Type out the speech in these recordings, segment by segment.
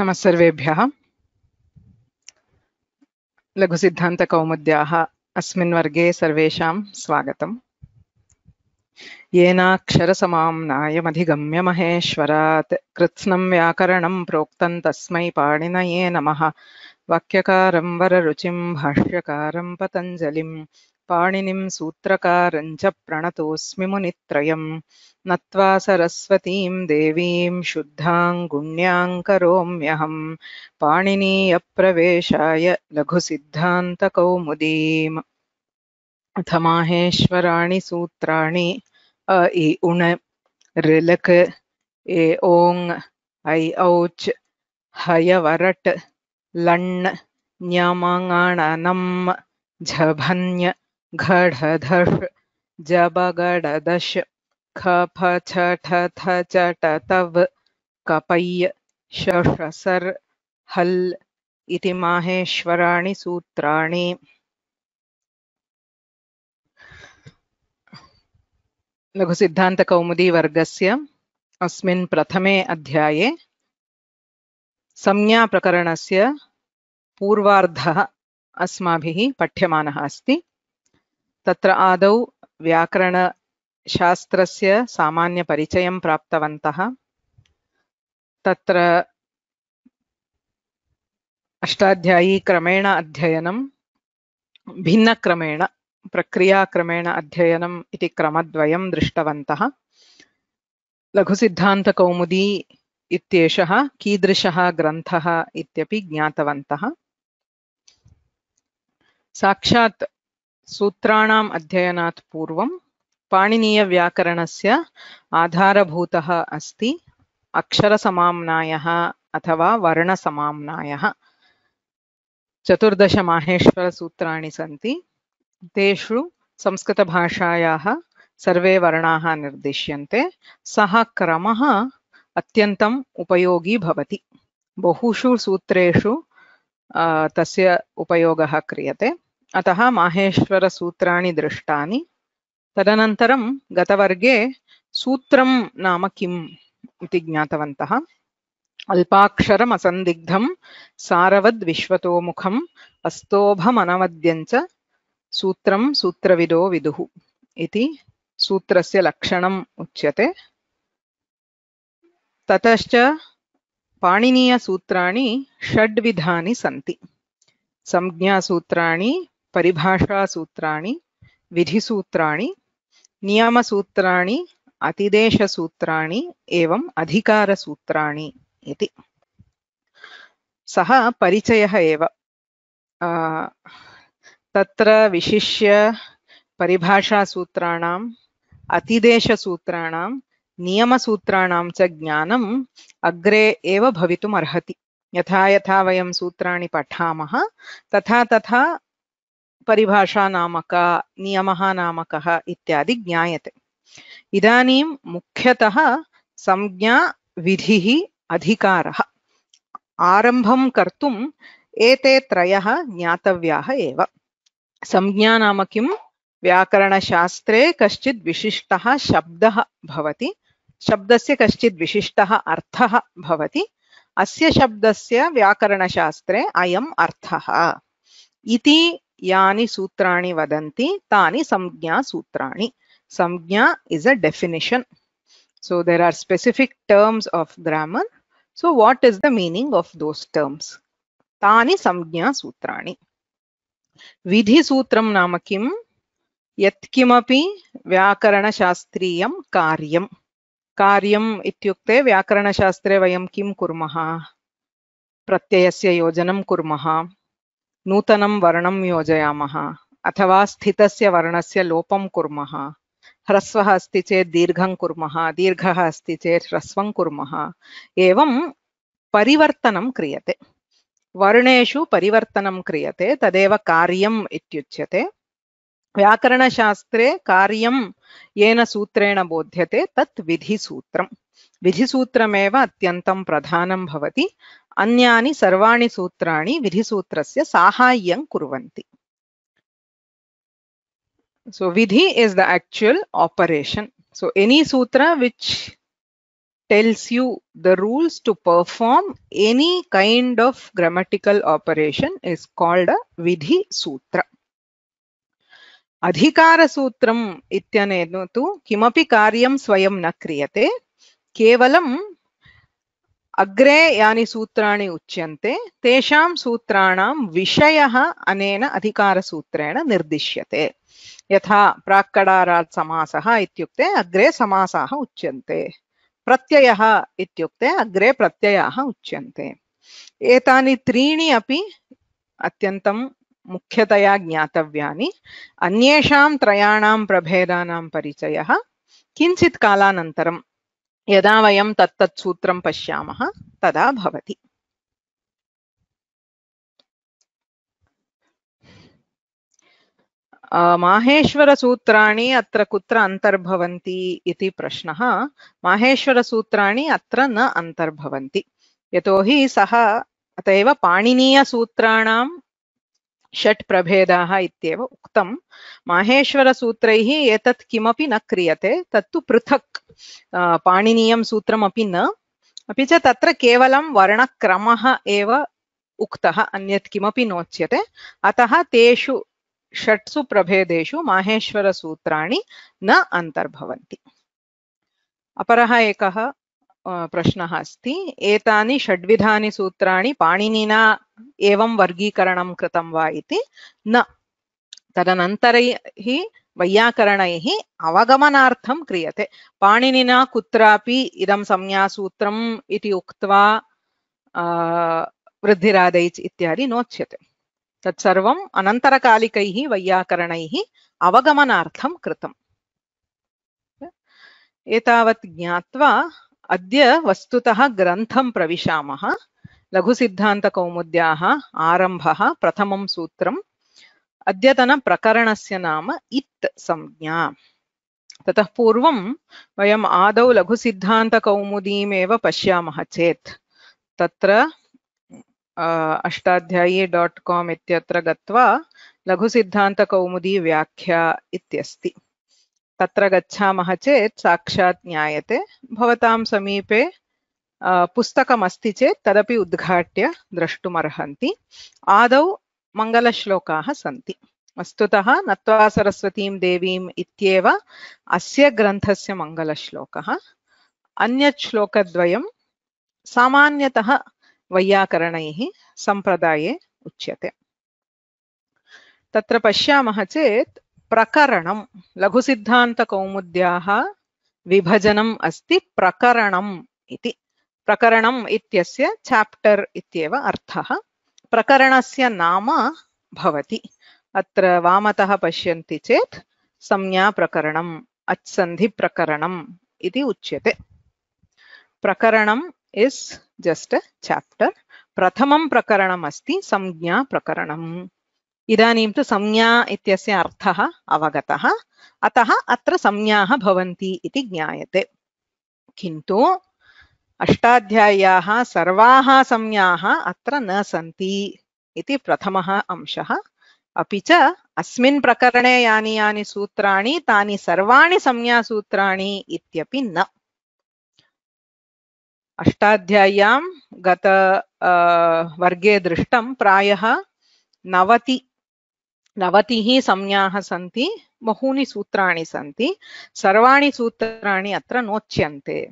नमः सर्वेभ्यः। लघुसिद्धान्तकौमुद्याः अस्मिन् वर्गे सर्वेषां स्वागतम्। येनाक्षरसमाम्नायमधिगम्य महेश्वरात् कृत्स्नं व्याकरणं प्रोक्तं तस्मै पाणिनये नमः। वाक्यकारं वररुचिं भाष्यकारं पतञ्जलिं पाणिनिं सूत्रकारं च प्रणतोऽस्मि मुनित्रयम्। नत्वा सरस्वतीं देवीं शुद्धां गुण्यां करोम्यहम् पाणिनीयप्रवेशाय लघुसिद्धान्तकौमुदीम्। अथ माहेश्वराणि सूत्राणि अ इ उण ऋलक् ए ओङ् ऐ औच् हयवरट् लण् ञमङणनं झभञ् घढधष् जबगडदश् खफछठथचटतव् कपय् शषसर् हल् इति माहेश्वराणि सूत्राणि। लघुसिद्धान्तकौमुदी वर्गस्य अस्मिन् प्रथमे अध्याये संज्ञाप्रकरणस्य पूर्वार्धः अस्माभिः पठ्यमानः अस्ति। तत्र आदौ व्याकरणशास्त्रस्य सामान्यपरिचयं प्राप्तवन्तः। तत्र अष्टाध्यायी क्रमेण अध्ययनं भिन्नक्रमेण प्रक्रियाक्रमेण अध्ययनम् इति क्रमद्वयं दृष्टवन्तः। लघुसिद्धान्तकौमुदी इत्येषः कीदृशः ग्रन्थः इत्यपि ज्ञातवन्तः। साक्षात् सूत्राणाम् अध्ययनात् पूर्वं पाणिनीयव्याकरणस्य आधारभूतः अस्ति अक्षरसमाम्नायः अथवा वर्णसमाम्नायः। 14 माहेश्वरसूत्राणि सन्ति। तेषु संस्कृतभाषायाः सर्वे वर्णाः निर्दिश्यन्ते। सः क्रमः अत्यन्तम् उपयोगी भवति। बहुषु सूत्रेषु तस्य उपयोगः क्रियते। अतः माहेश्वरसूत्राणि दृष्टानि। तदनन्तरं गतवर्गे सूत्रं नाम किम् इति ज्ञातवन्तः। अल्पाक्षरमसन्दिग्धं सारवद्विश्वतोमुखम् अस्तोभमनवद्यञ्च सूत्रं सूत्रविदो विदुः इति सूत्रस्य लक्षणम् उच्यते। ततश्च पाणिनीयसूत्राणि षड्विधानि सन्ति। संज्ञासूत्राणि, परिभाषासूत्राणि, विधिसूत्राणि, नियमसूत्राणि, अतिदेशसूत्राणि एवं अधिकारसूत्राणि इति। सः परिचयः एव। तत्र विशिष्य परिभाषासूत्राणाम्, अतिदेशसूत्राणां, नियमसूत्राणां च ज्ञानम् अग्रे एव भवितुम् अर्हति। यथा यथा वयं सूत्राणि पठामः तथा तथा परिभाषा नाम का, नियमः नाम कः इत्यादि ज्ञायते। इदानीं मुख्यतः संज्ञा, विधिः, अधिकारः आरम्भं कर्तुम् एते त्रयः ज्ञातव्याः एव। संज्ञा नाम किं? व्याकरणशास्त्रे कश्चित् विशिष्टः शब्दः भवति, शब्दस्य कश्चित् विशिष्टः अर्थः भवति। अस्य शब्दस्य व्याकरणशास्त्रे अयम् अर्थः इति यानि सूत्राणि वदन्ति तानि संज्ञासूत्राणि। संज्ञा is a definition. So there are specific terms of grammar. So what is the meaning of those terms? तानि संज्ञासूत्राणि। विधिसूत्रं नाम किम्? यत्किमपि व्याकरणशास्त्रीयं कार्यं। कार्यम् इत्युक्ते व्याकरणशास्त्रे वयं किं कुर्मः? प्रत्ययस्य योजनं कुर्मः, नूतनं वर्णं योजयामः, अथवा स्थितस्य वर्णस्य लोपं कुर्मः। ह्रस्वः अस्ति चेत् दीर्घं कुर्मः, दीर्घः अस्ति चेत् ह्रस्वं कुर्मः। एवं परिवर्तनं क्रियते, वर्णेषु परिवर्तनं क्रियते, तदेव कार्यम् इत्युच्यते। व्याकरणशास्त्रे कार्यं येन सूत्रेण बोध्यते तत् विधिसूत्रम्। विधिसूत्रमेव अत्यन्तं प्रधानं भवति। अन्यानि सर्वाणि सूत्राणि विधिसूत्रस्य साहाय्यं कुर्वन्ति। So vidhi is the actual operation. So any sutra which tells you the rules to perform any kind of grammatical operation is called a Vidhi Sutra. अधिकारसूत्रम् इत्यनेन तु किमपि कार्यं स्वयं न क्रियते, केवलम् अग्रे यानि सूत्राणि उच्यन्ते तेषां सूत्राणां विषयः अनेन अधिकारसूत्रेण निर्दिश्यते। यथा प्राक्कडारात् समासः इत्युक्ते अग्रे समासाः उच्यन्ते, प्रत्ययः इत्युक्ते अग्रे प्रत्ययाः उच्यन्ते। एतानि त्रीणि अपि अत्यन्तं मुख्यतया ज्ञातव्यानि। अन्येषां त्रयाणां प्रभेदानां परिचयः किञ्चित् कालानन्तरं यदा वयं तत्तत् सूत्रं पश्यामः तदा भवति। माहेश्वरसूत्राणि अत्र कुत्र अन्तर्भवन्ति इति प्रश्नः। माहेश्वरसूत्राणि अत्र न अन्तर्भवन्ति, यतोहि सः अत एव पाणिनीयसूत्राणां षट् प्रभेदाः इत्येव उक्तं। माहेश्वरसूत्रैः एतत् किमपि न क्रियते, तत्तु पृथक् पाणिनीयं सूत्रमपि न, अपि च तत्र केवलं वर्णक्रमः एव उक्तः, अन्यत् किमपि नोच्यते। अतः तेषु षट्सु प्रभेदेषु माहेश्वरसूत्राणि न अन्तर्भवन्ति। अपरः एकः प्रश्नः अस्ति, एतानि षड्विधानि सूत्राणि पाणिनिना एवं वर्गीकरणं कृतं वा इति। न, तदनन्तरैः वैयाकरणैः अवगमनार्थं क्रियते। पाणिनिना कुत्रापि इदं संज्ञासूत्रम् इति उक्त्वा वृद्धिरादैच् इत्यादि नोच्यते। तत्सर्वम् अनन्तरकालिकैः वैयाकरणैः अवगमनार्थं कृतम्। एतावत् ज्ञात्वा अद्य वस्तुतः ग्रन्थं प्रविशामः। लघुसिद्धान्तकौमुद्याः आरम्भः, प्रथमं सूत्रम्। अद्यतनप्रकरणस्य नाम इत् संज्ञा। ततः पूर्वं वयम् आदौ लघुसिद्धान्तकौमुदीमेव पश्यामः चेत् तत्र अष्टाध्यायी.com इत्यत्र गत्वा लघुसिद्धान्तकौमुदी व्याख्या इत्यस्ति, तत्र गच्छामः चेत् साक्षात् ज्ञायते। भवतां समीपे पुस्तकमस्ति चेत् तदपि उद्घाट्य द्रष्टुमर्हन्ति। आदौ मङ्गलश्लोकाः सन्ति। वस्तुतः नत्वा सरस्वतीं देवीम् इत्येव अस्य ग्रन्थस्य मङ्गलश्लोकः। अन्यत् श्लोकद्वयं सामान्यतः वैयाकरणैः सम्प्रदाये उच्यते। तत्र पश्यामः चेत् प्रकरणं, लघुसिद्धान्तकौमुद्याः विभजनम् अस्ति प्रकरणम् इति। प्रकरणम् इत्यस्य चैप्टर् इत्येव अर्थः। प्रकरणस्य नाम भवति। अत्र वामतः पश्यन्ति चेत् संज्ञाप्रकरणम्, अच्सन्धिप्रकरणम् इति उच्यते। प्रकरणम् is just a chapter. प्रथमं प्रकरणम् अस्ति संज्ञाप्रकरणम्। इदानीं तु संज्ञा इत्यस्य अर्थः अवगतः, अतः अत्र संज्ञाः भवन्ति इति ज्ञायते। किन्तु अष्टाध्याय्याः सर्वाः संज्ञाः अत्र न सन्ति इति प्रथमः अंशः। अपि च अस्मिन् प्रकरणे यानि यानि सूत्राणि तानि सर्वाणि संज्ञासूत्राणि इत्यपि न। अष्टाध्याय्यां गत वर्गे दृष्टं प्रायः 90 संज्ञाः सन्ति, बहूनि सूत्राणि सन्ति, सर्वाणि सूत्राणि अत्र नोच्यन्ते।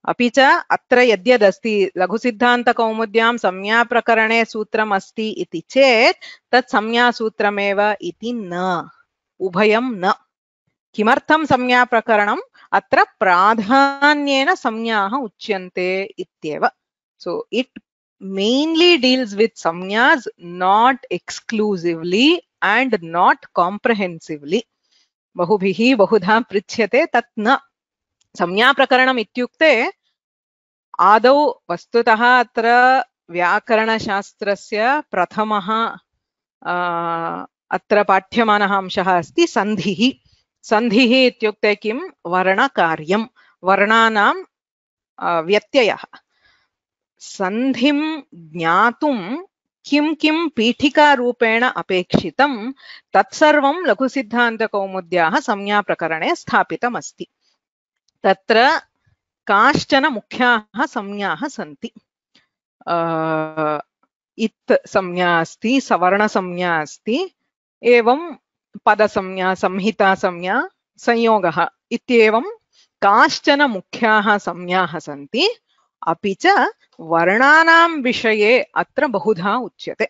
अपि च अत्र यद्यदस्ति लघुसिद्धान्तकौमुद्यां संज्ञाप्रकरणे सूत्रम् अस्ति इति चेत् तत् संज्ञासूत्रमेव इति न, उभयं न। किमर्थं संज्ञाप्रकरणम्? अत्र प्राधान्येन संज्ञाः उच्यन्ते इत्येव। So it mainly deals with संज्ञास्, not exclusively and not comprehensively. बहुभिः बहुधा पृच्छ्यते, तत् न। संज्ञाप्रकरणम् इत्युक्ते आदौ वस्तुतः अत्र व्याकरणशास्त्रस्य प्रथमः अत्र पाठ्यमानः अंशः अस्ति सन्धिः। सन्धिः इत्युक्ते किं? वर्णकार्यं, वर्णानां व्यत्ययः। सन्धिं ज्ञातुं किं किं पीठिकारूपेण अपेक्षितं तत्सर्वं लघुसिद्धान्तकौमुद्याः संज्ञाप्रकरणे स्थापितमस्ति। तत्र काश्चन मुख्याः संज्ञाः सन्ति। इत् संज्ञा अस्ति, सवर्णसंज्ञा अस्ति, एवं पदसंज्ञा, संहितासंज्ञा, संयोगः इत्येवं काश्चन मुख्याः संज्ञाः सन्ति। अपि च वर्णानां विषये अत्र बहुधा उच्यते।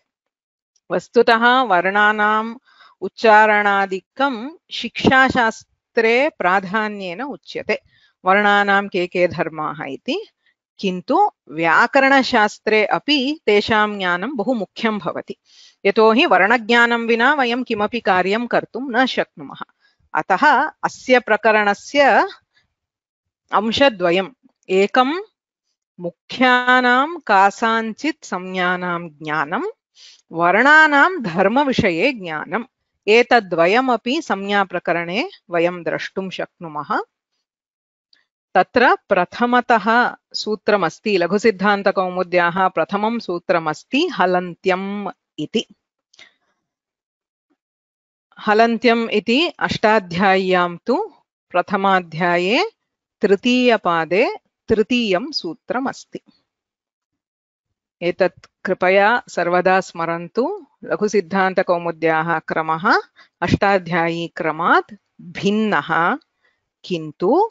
वस्तुतः वर्णानाम् उच्चारणादिकं शिक्षाशास्त्रे प्राधान्येन उच्यते, वर्णानां के धर्माः इति। किन्तु व्याकरणशास्त्रे अपि तेषां ज्ञानं बहु मुख्यं भवति, यतोहि वर्णज्ञानं विना वयं किमपि कार्यं कर्तुं न शक्नुमः। अतः अस्य प्रकरणस्य अंशद्वयम्, एकं मुख्यानां कासाञ्चित् संज्ञानां ज्ञानं, वर्णानां धर्मविषये ज्ञानम्, एतद्वयमपि संज्ञाप्रकरणे वयं द्रष्टुं शक्नुमः। तत्र प्रथमतः सूत्रमस्ति, लघुसिद्धान्तकौमुद्याः प्रथमं सूत्रमस्ति हलन्त्यम् इति। हलन्त्यम् इति अष्टाध्याय्यां तु प्रथमाध्याये तृतीयपादे तृतीयं सूत्रमस्ति। एतत् कृपया सर्वदा स्मरन्तु। लघुसिद्धान्तकौमुद्याः क्रमः अष्टाध्यायी क्रमात् भिन्नः, किन्तु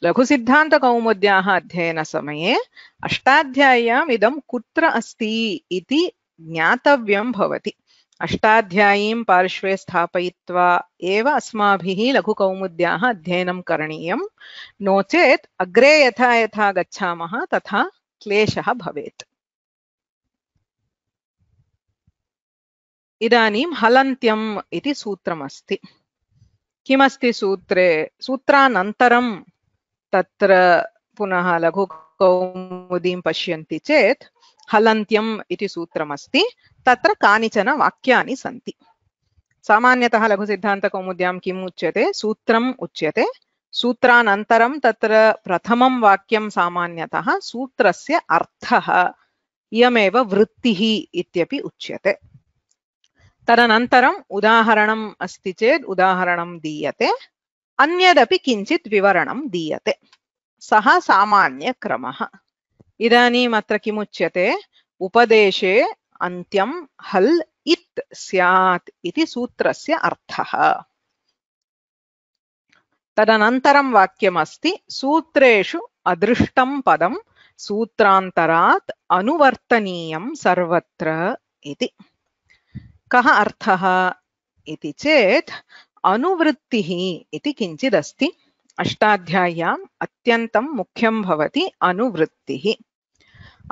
लघुसिद्धान्तकौमुद्याः अध्ययनसमये अष्टाध्याय्याम् इदं कुत्र अस्ति इति ज्ञातव्यं भवति। अष्टाध्यायीं पार्श्वे स्थापयित्वा एव अस्माभिः लघुकौमुद्याः अध्ययनं करणीयं, नो चेत् अग्रे यथा यथा गच्छामः तथा क्लेशः भवेत्। इदानीं हलन्त्यम् इति सूत्रमस्ति। किमस्ति सूत्रे? सूत्रानन्तरं तत्र पुनः लघुकौमुदीं पश्यन्ति चेत् हलन्त्यम् इति सूत्रमस्ति, तत्र कानिचन वाक्यानि सन्ति। सामान्यतः लघुसिद्धान्तकौमुद्यां किम् उच्यते? सूत्रम् उच्यते। सूत्रानन्तरं तत्र प्रथमं वाक्यं सामान्यतः सूत्रस्य अर्थः, इयमेव वृत्तिः इत्यपि उच्यते। तदनन्तरम् उदाहरणम् अस्ति चेत् उदाहरणं दीयते, अन्यदपि किञ्चित् विवरणं दीयते। सः सामान्यक्रमः। इदानीम् अत्र किमुच्यते? उपदेशे अन्त्यं हल् इत् स्यात् इति सूत्रस्य अर्थः। तदनन्तरं वाक्यमस्ति सूत्रेषु अदृष्टं पदं सूत्रान्तरात् अनुवर्तनीयं सर्वत्र इति। कः अर्थः इति चेत् अनुवृत्तिः इति किञ्चिदस्ति। अष्टाध्याय्याम् अत्यन्तं मुख्यं भवति अनुवृत्तिः।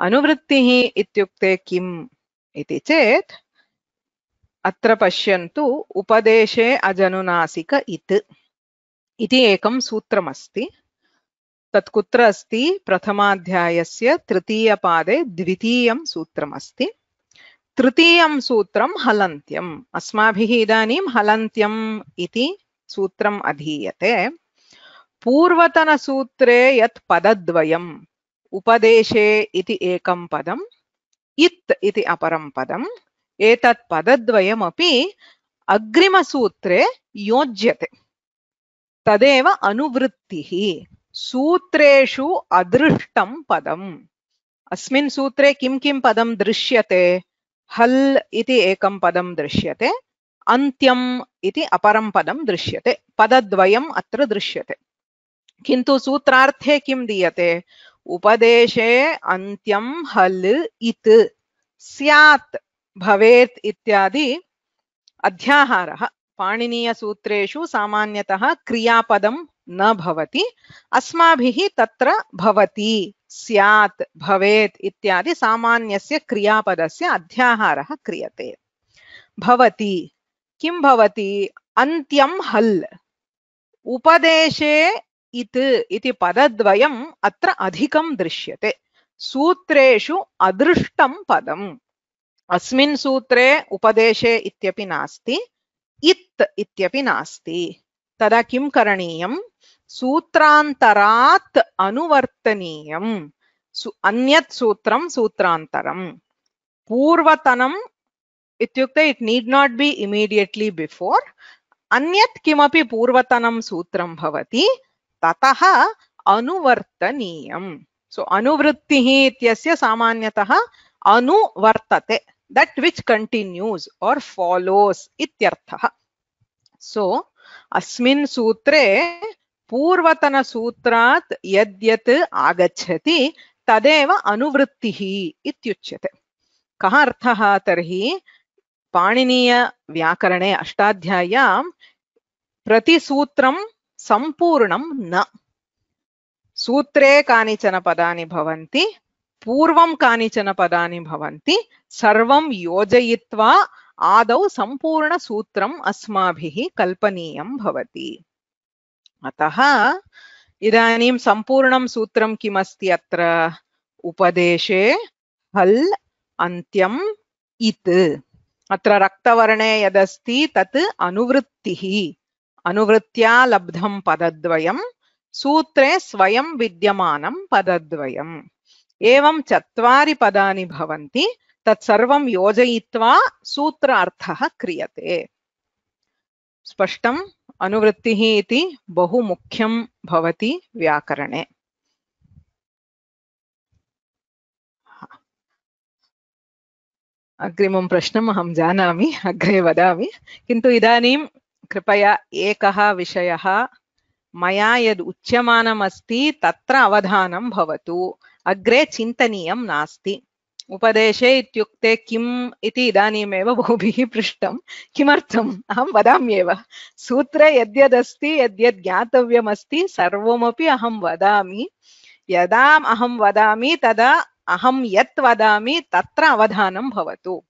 अनुवृत्तिः इत्युक्ते किम् इति चेत् अत्र पश्यन्तु, उपदेशे अजनुनासिक इत् इति एकं सूत्रमस्ति। तत् कुत्र अस्ति? प्रथमाध्यायस्य तृतीयपादे द्वितीयं सूत्रमस्ति। तृतीयं सूत्रं हलन्त्यम्। अस्माभिः इदानीं हलन्त्यम् इति सूत्रम् अधीयते। पूर्वतनसूत्रे यत् पदद्वयम्, उपदेशे इति एकं पदम्, इत् इति अपरं पदम्, एतत् पदद्वयमपि अग्रिमसूत्रे योज्यते। तदेव अनुवृत्तिः। सूत्रेषु अदृष्टं पदम्। अस्मिन् सूत्रे किं किं पदं दृश्यते? हल् इति एकं पदं दृश्यते, अन्त्यम् इति अपरं पदं दृश्यते। पदद्वयम् अत्र दृश्यते। किन्तु सूत्रार्थे किं दीयते? उपदेशे अन्त्यं हल् इत् स्यात् भवेत् इत्यादि अध्याहारः। पाणिनीयसूत्रेषु सामान्यतः क्रियापदं न भवति, अस्माभिः तत्र भवति, स्यात्, भवेत् इत्यादि सामान्यस्य क्रियापदस्य अध्याहारः क्रियते। भवति किं भवति? अन्त्यं हल्। उपदेशे इत् इति पदद्वयम् अत्र अधिकं दृश्यते। सूत्रेषु अदृष्टं पदम्। अस्मिन् सूत्रे उपदेशे इत्यपि नास्ति, इत् इत्यपि नास्ति। तदा किं करणीयं? सूत्रान्तरात् अनुवर्तनीयम्। अन्यत् सूत्रं सूत्रान्तरम्। पूर्वतनम् इत्युक्ते इट् नीड् नाट् बि इमीडियेट्लि बिफोर्। अन्यत् किमपि पूर्वतनं सूत्रं भवति, ततः अनुवर्तनीयम्. सो अनुवृत्तिः इत्यस्य सामान्यतः अनुवर्तते, that which continues or follows इत्यर्थः. सो अस्मिन् सूत्रे पूर्वतनसूत्रात् यद्यत् आगच्छति तदेव अनुवृत्तिः इत्युच्यते. कः अर्थः तर्हि? पाणिनीय व्याकरणे अष्टाध्याय्यां प्रतिसूत्रं सम्पूर्णं न. सूत्रे कानिचन पदानि भवन्ति, पूर्वं कानिचन पदानि भवन्ति, सर्वं योजयित्वा आदौ सम्पूर्णसूत्रम् अस्माभिः कल्पनीयं भवति. अतः इदानीं सम्पूर्णं सूत्रं किमस्ति अत्र? उपदेशे हल् अन्त्यम् इत्. अत्र रक्तवर्णे यदस्ति तत् अनुवृत्तिः. अनुवृत्त्या लब्धं पदद्वयं, सूत्रे स्वयं विद्यमानं पदद्वयम्. एवं चत्वारि पदानि भवन्ति, तत्सर्वं योजयित्वा सूत्रार्थः क्रियते. स्पष्टम्? अनुवृत्तिः इति बहु मुख्यं भवति व्याकरणे. अग्रिमं प्रश्नम् अहं जानामि, अग्रे वदामि, किन्तु इदानीं कृपया एकः विषयः मया यद् उच्यमानमस्ति तत्र अवधानं भवतु. अग्रे चिन्तनीयं नास्ति. उपदेशे इत्युक्ते किम् इति इदानीमेव बहुभिः पृष्टं. किमर्थम्? अहं वदाम्येव. सूत्रे यद्यदस्ति, यद्यद् ज्ञातव्यमस्ति सर्वमपि अहं वदामि. यदा अहं वदामि तदा अहं यत् वदामि तत्र अवधानं भवतु.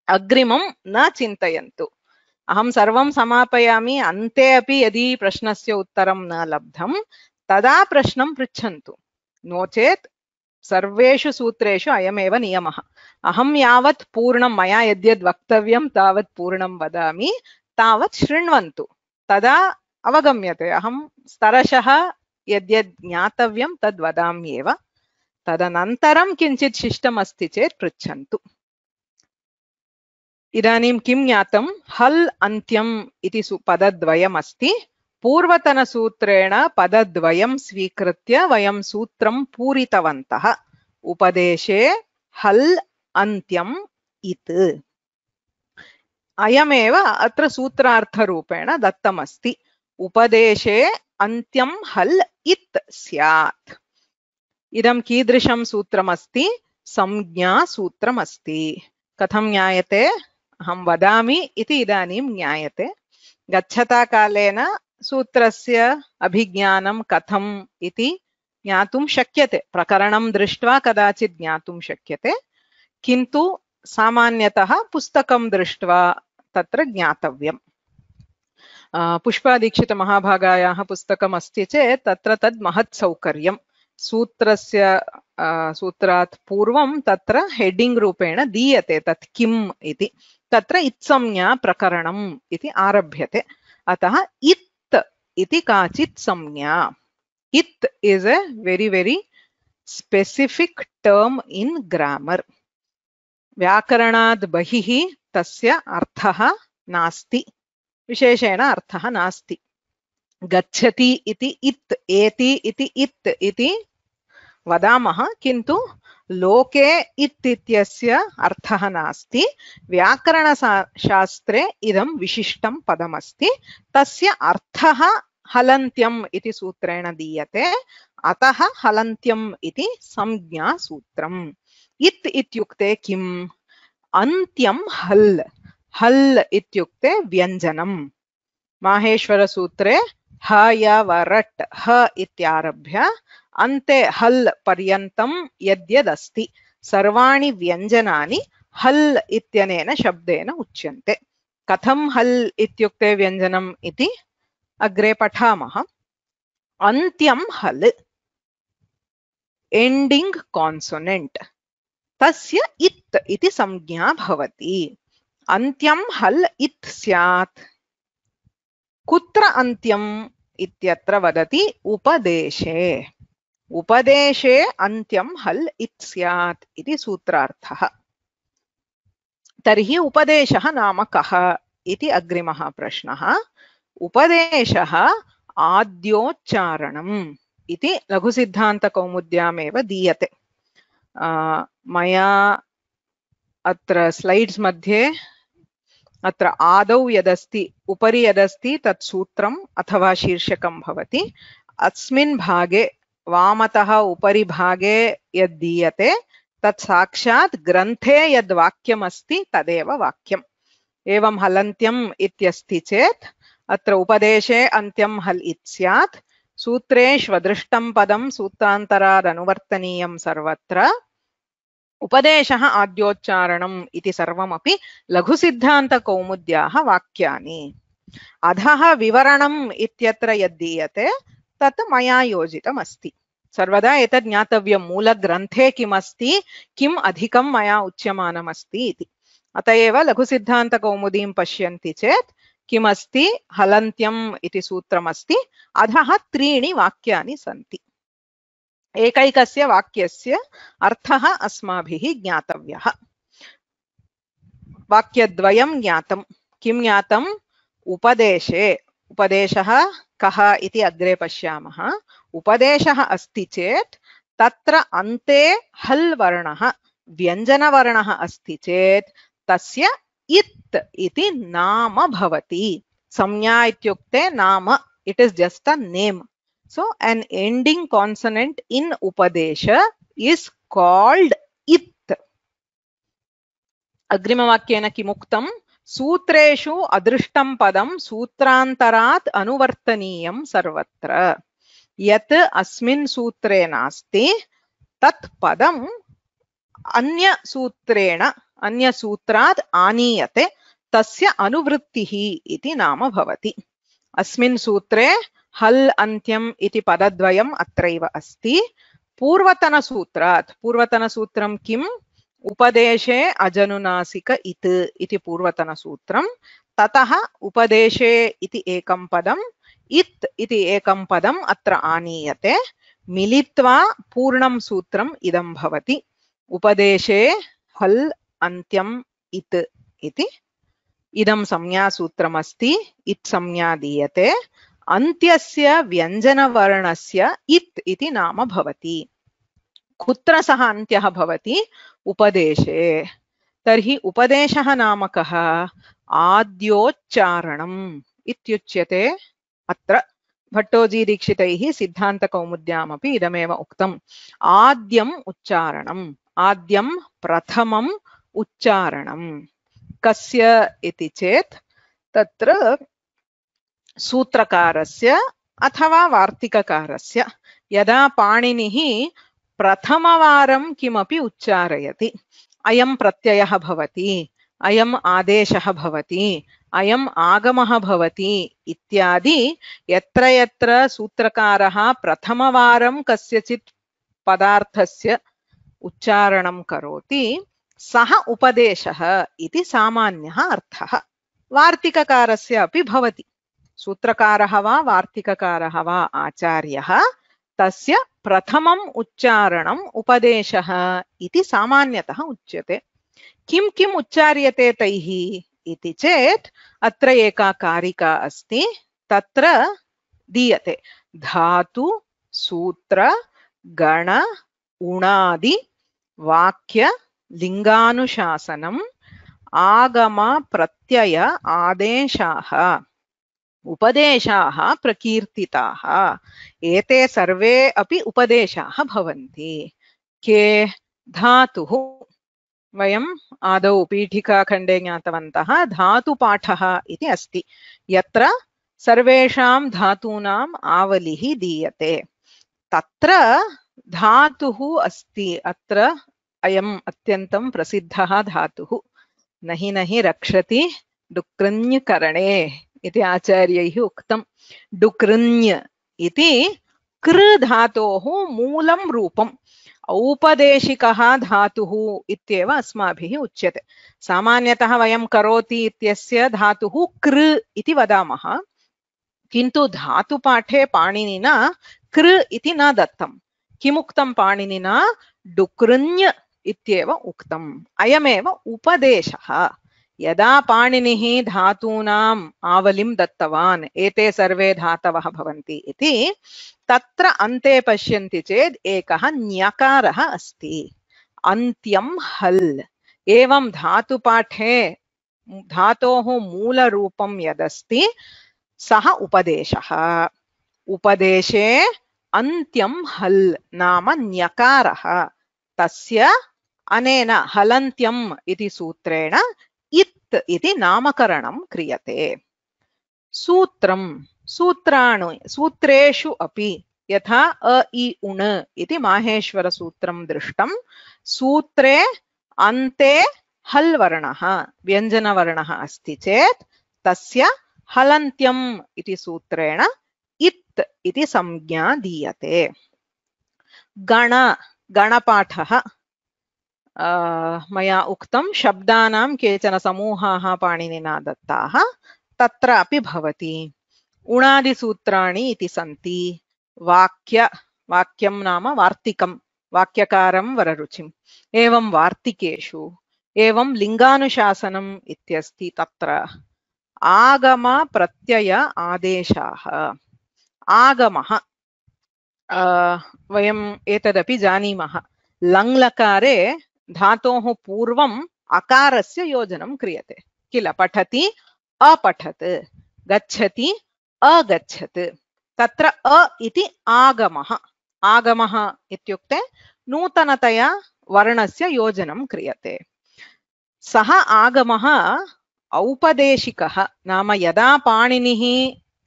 अग्रिमं न चिन्तयन्तु. अहं सर्वं समापयामि, अन्ते अपि यदि प्रश्नस्य उत्तरं न लब्धं तदा प्रश्नं पृच्छन्तु. नो चेत् सर्वेषु सूत्रेषु अयमेव नियमः. अहं यावत् पूर्णं, मया यद्यद् वक्तव्यं तावत् पूर्णं वदामि, तावत् शृण्वन्तु. तदा अवगम्यते. अहं स्तरशः यद्यद् ज्ञातव्यं तद् वदाम्येव. तदनन्तरं किञ्चित् शिष्टमस्ति चेत् पृच्छन्तु. इदानीं किं ज्ञातं? हल् अन्त्यम् इति पदद्वयमस्ति. पूर्वतनसूत्रेण पदद्वयं स्वीकृत्य वयं सूत्रं पूरितवन्तः. उपदेशे हल् अन्त्यम् इत्. अयमेव अत्र सूत्रार्थरूपेण दत्तमस्ति. उपदेशे अन्त्यं हल् इत् स्यात्. इदं कीदृशं सूत्रमस्ति? संज्ञासूत्रमस्ति. कथं ज्ञायते? अहं वदामि इति इदानीं ज्ञायते. गच्छता कालेन सूत्रस्य अभिज्ञानं कथम् इति ज्ञातुं शक्यते. प्रकरणं दृष्ट्वा कदाचित् ज्ञातुं शक्यते, किन्तु सामान्यतः पुस्तकं दृष्ट्वा तत्र ज्ञातव्यम्. पुष्पादीक्षितमहाभागायाः पुस्तकम् अस्ति चेत् तत्र तद् महत् सौकर्यम्. सूत्रात् पूर्वं तत्र हेडिंग रूपेण दीयते तत् किम् इति. तत्र इत्संज्ञा प्रकरणम् इति आरभ्यते. अतः इत् इति काचित् संज्ञा. इत् is a very very specific term in grammar. व्याकरणात् बहिः तस्य अर्थः नास्ति, विशेषेण अर्थः नास्ति. गच्छति इति इत्, एति इति इत् इति वदामः, किन्तु लोके इत् इत्यस्य अर्थः नास्ति. व्याकरणशास्त्रे इदं विशिष्टं पदमस्ति. तस्य अर्थः हलन्त्यम् इति सूत्रेण दीयते. अतः हलन्त्यम् इति संज्ञासूत्रम्. इत् इत्युक्ते किम्? अन्त्यं हल्. हल् इत्युक्ते व्यञ्जनम्. माहेश्वरसूत्रे ह य वरट् ह इत्यारभ्य अन्ते हल् पर्यन्तं यद्यदस्ति सर्वाणि व्यञ्जनानि हल् इत्यनेन शब्देन उच्यन्ते. कथं हल् इत्युक्ते व्यञ्जनम् इति अग्रे पठामः. अन्त्यं हल्, एण्डिङ्ग् कान्सोनेण्ट्, तस्य इत् इति संज्ञा भवति. अन्त्यं हल् इत् स्यात्. कुत्र अन्त्यम् इत्यत्र वदति उपदेशे. उपदेशे अन्त्यं हल् इत् स्यात् इति सूत्रार्थः. तर्हि उपदेशः नाम कः इति अग्रिमः प्रश्नः. उपदेशः आद्योच्चारणम्. इति लघुसिद्धान्तकौमुद्यामेव दीयते। मया अत्र स्लैड्स् मध्ये अत्र आदौ यदस्ति उपरि यदस्ति तत् सूत्रम् अथवा शीर्षकं भवति। अस्मिन् भागे वामतः उपरि भागे यद् दीयते तत् साक्षात् ग्रन्थे यद् वाक्यमस्ति तदेव वाक्यम्। एवं हलन्त्यम् इत्यस्ति चेत् अत्र उपदेशे अन्त्यं हल् इति स्यात्। सूत्रेष्वदृष्टं पदं सूत्रान्तरादनुवर्तनीयं सर्वत्र। उपदेशः आद्योच्चारणम् इति सर्वमपि लघुसिद्धान्तकौमुद्याः वाक्यानि। अधः विवरणम् इत्यत्र यद्दीयते तत् मया योजितमस्ति। सर्वदा एतत् ज्ञातव्यं मूलग्रन्थे किमस्ति, किम् अधिकं मया उच्यमानमस्ति इति। अत एव लघुसिद्धान्तकौमुदीं पश्यन्ति चेत् किमस्ति, हलन्त्यम् इति सूत्रमस्ति, अधः 3 वाक्यानि सन्ति। एकैकस्य वाक्यस्य अर्थः अस्माभिः ज्ञातव्यः। वाक्यद्वयं ज्ञातं। किं ज्ञातम्? उपदेशे, उपदेशः कः इति अग्रे पश्यामः। उपदेशः अस्ति चेत् तत्र अन्ते हल् वर्णः व्यञ्जनवर्णः अस्ति चेत् तस्य इत् इति नाम भवति। संज्ञा इत्युक्ते नाम, it is just a name. So an ending consonant in Upadesha is called it. अग्रिमवाक्येन किमुक्तं? सूत्रेषु अदृष्टं पदं सूत्रान्तरात् अनुवर्तनीयं सर्वत्र। यत् अस्मिन् सूत्रे नास्ति तत् पदम् अन्यसूत्रात् आनीयते, तस्य अनुवृत्तिः इति नाम भवति। अस्मिन् सूत्रे हल् अन्त्यम् इति पदद्वयम् अत्रैव अस्ति। पूर्वतनसूत्रं किम्? उपदेशे अजनुनासिक इत् इति पूर्वतनसूत्रं। ततः उपदेशे इति एकं पदम्, इत् इति एकं पदम् अत्र आनीयते। मिलित्वा पूर्णं सूत्रम् इदं भवति। उपदेशे हल् अन्त्यम् इत् इति इदं संज्ञासूत्रमस्ति। इत् संज्ञा दीयते। अन्त्यस्य व्यञ्जनवर्णस्य इत् इति नाम भवति। कुत्र सः अन्त्यः भवति? उपदेशे। तर्हि उपदेशः नाम कः? आद्योच्चारणम् इत्युच्यते। अत्र भट्टोजीदीक्षितैः सिद्धान्तकौमुद्यामपि इदमेव उक्तम्। आद्यम् उच्चारणम्, आद्यं प्रथमम् उच्चारणम्। कस्य इति चेत् तत्र सूत्रकारस्य अथवा वार्तिककारस्य। यदा पाणिनिः प्रथमवारं किमपि उच्चारयति, अयं प्रत्ययः भवति, अयम् आदेशः भवति, अयम् आगमः भवति इत्यादि यत्र यत्र सूत्रकारः प्रथमवारं कस्यचित् पदार्थस्य उच्चारणं करोति सः उपदेशः इति सामान्यः अर्थः। वार्तिककारस्य अपि भवति। सूत्रकारः वा वार्तिककारः वा आचार्यः, तस्य प्रथमम् उच्चारणम् उपदेशः इति सामान्यतः उच्यते। किं किम् उच्चार्यते तैः इति चेत् अत्र एका कारिका अस्ति, तत्र दीयते धातु, सूत्र, गण, उणादि, वाक्य, लिङ्गानुशासनम्, आगम, प्रत्यय, आदेशाः, उपदेशाः प्रकीर्तिताः। एते सर्वे अपि उपदेशाः भवन्ति। के? धातुः। वयम् आदौ पीठिकाखण्डे ज्ञातवन्तः धातुपाठः इति अस्ति, यत्र सर्वेषां धातूनाम् आवलिः दीयते। तत्र धातुः अस्ति। अत्र अयम् अत्यन्तं प्रसिद्धः धातुः। नहि नहि रक्षति डुकृञ् करणे इति आचार्यैः उक्तं। डुकृञ् इति कृ धातोः मूलं रूपम्। औपदेशिकः धातुः इत्येव अस्माभिः उच्यते। सामान्यतः वयं करोति इत्यस्य धातुः कृ इति वदामः, किन्तु धातुपाठे पाणिनिना कृ इति न दत्तं। किमुक्तं पाणिनिना? डुकृञ् इत्येव उक्तम्। अयमेव उपदेशः। यदा पाणिनिः धातूनाम् आवलिं दत्तवान् एते सर्वे धातवः भवन्ति इति तत्र अन्ते पश्यन्ति चेत् एकः ञकारः अस्ति अन्त्यं हल् एवं धातुपाठे धातोः मूलरूपं यदस्ति सः उपदेशः उपदेशे अन्त्यं हल् नाम ञकारः तस्य अनेन हलन्त्यम् इति सूत्रेण इत् इति नामकरणं क्रियते सूत्रं सूत्रेषु अपि यथा अ इ उण् इति माहेश्वरसूत्रं दृष्टं सूत्रे अन्ते हल् वर्णः व्यञ्जनवर्णः अस्ति चेत् तस्य हलन्त्यम् इति सूत्रेण इत् इति संज्ञा दीयते गणपाठः मया उक्तं शब्दानां केचन समूहाः पाणिनिना दत्ताः तत्र अपि भवति उणादिसूत्राणि इति सन्ति वाक्यं नाम वार्तिकं वाक्यकारं वररुचिम् एवं वार्तिकेषु एवं लिङ्गानुशासनम् इत्यस्ति तत्र आगम प्रत्यय आदेशाः आगमः वयम् एतदपि जानीमः लङ्लकारे धातोः पूर्वम् अकारस्य योजनं क्रियते किल पठति अपठत् गच्छति अगच्छत् तत्र अ इति आगमः आगमः इत्युक्ते नूतनतया वर्णस्य योजनं क्रियते सः आगमः औपदेशिकः नाम यदा पाणिनिः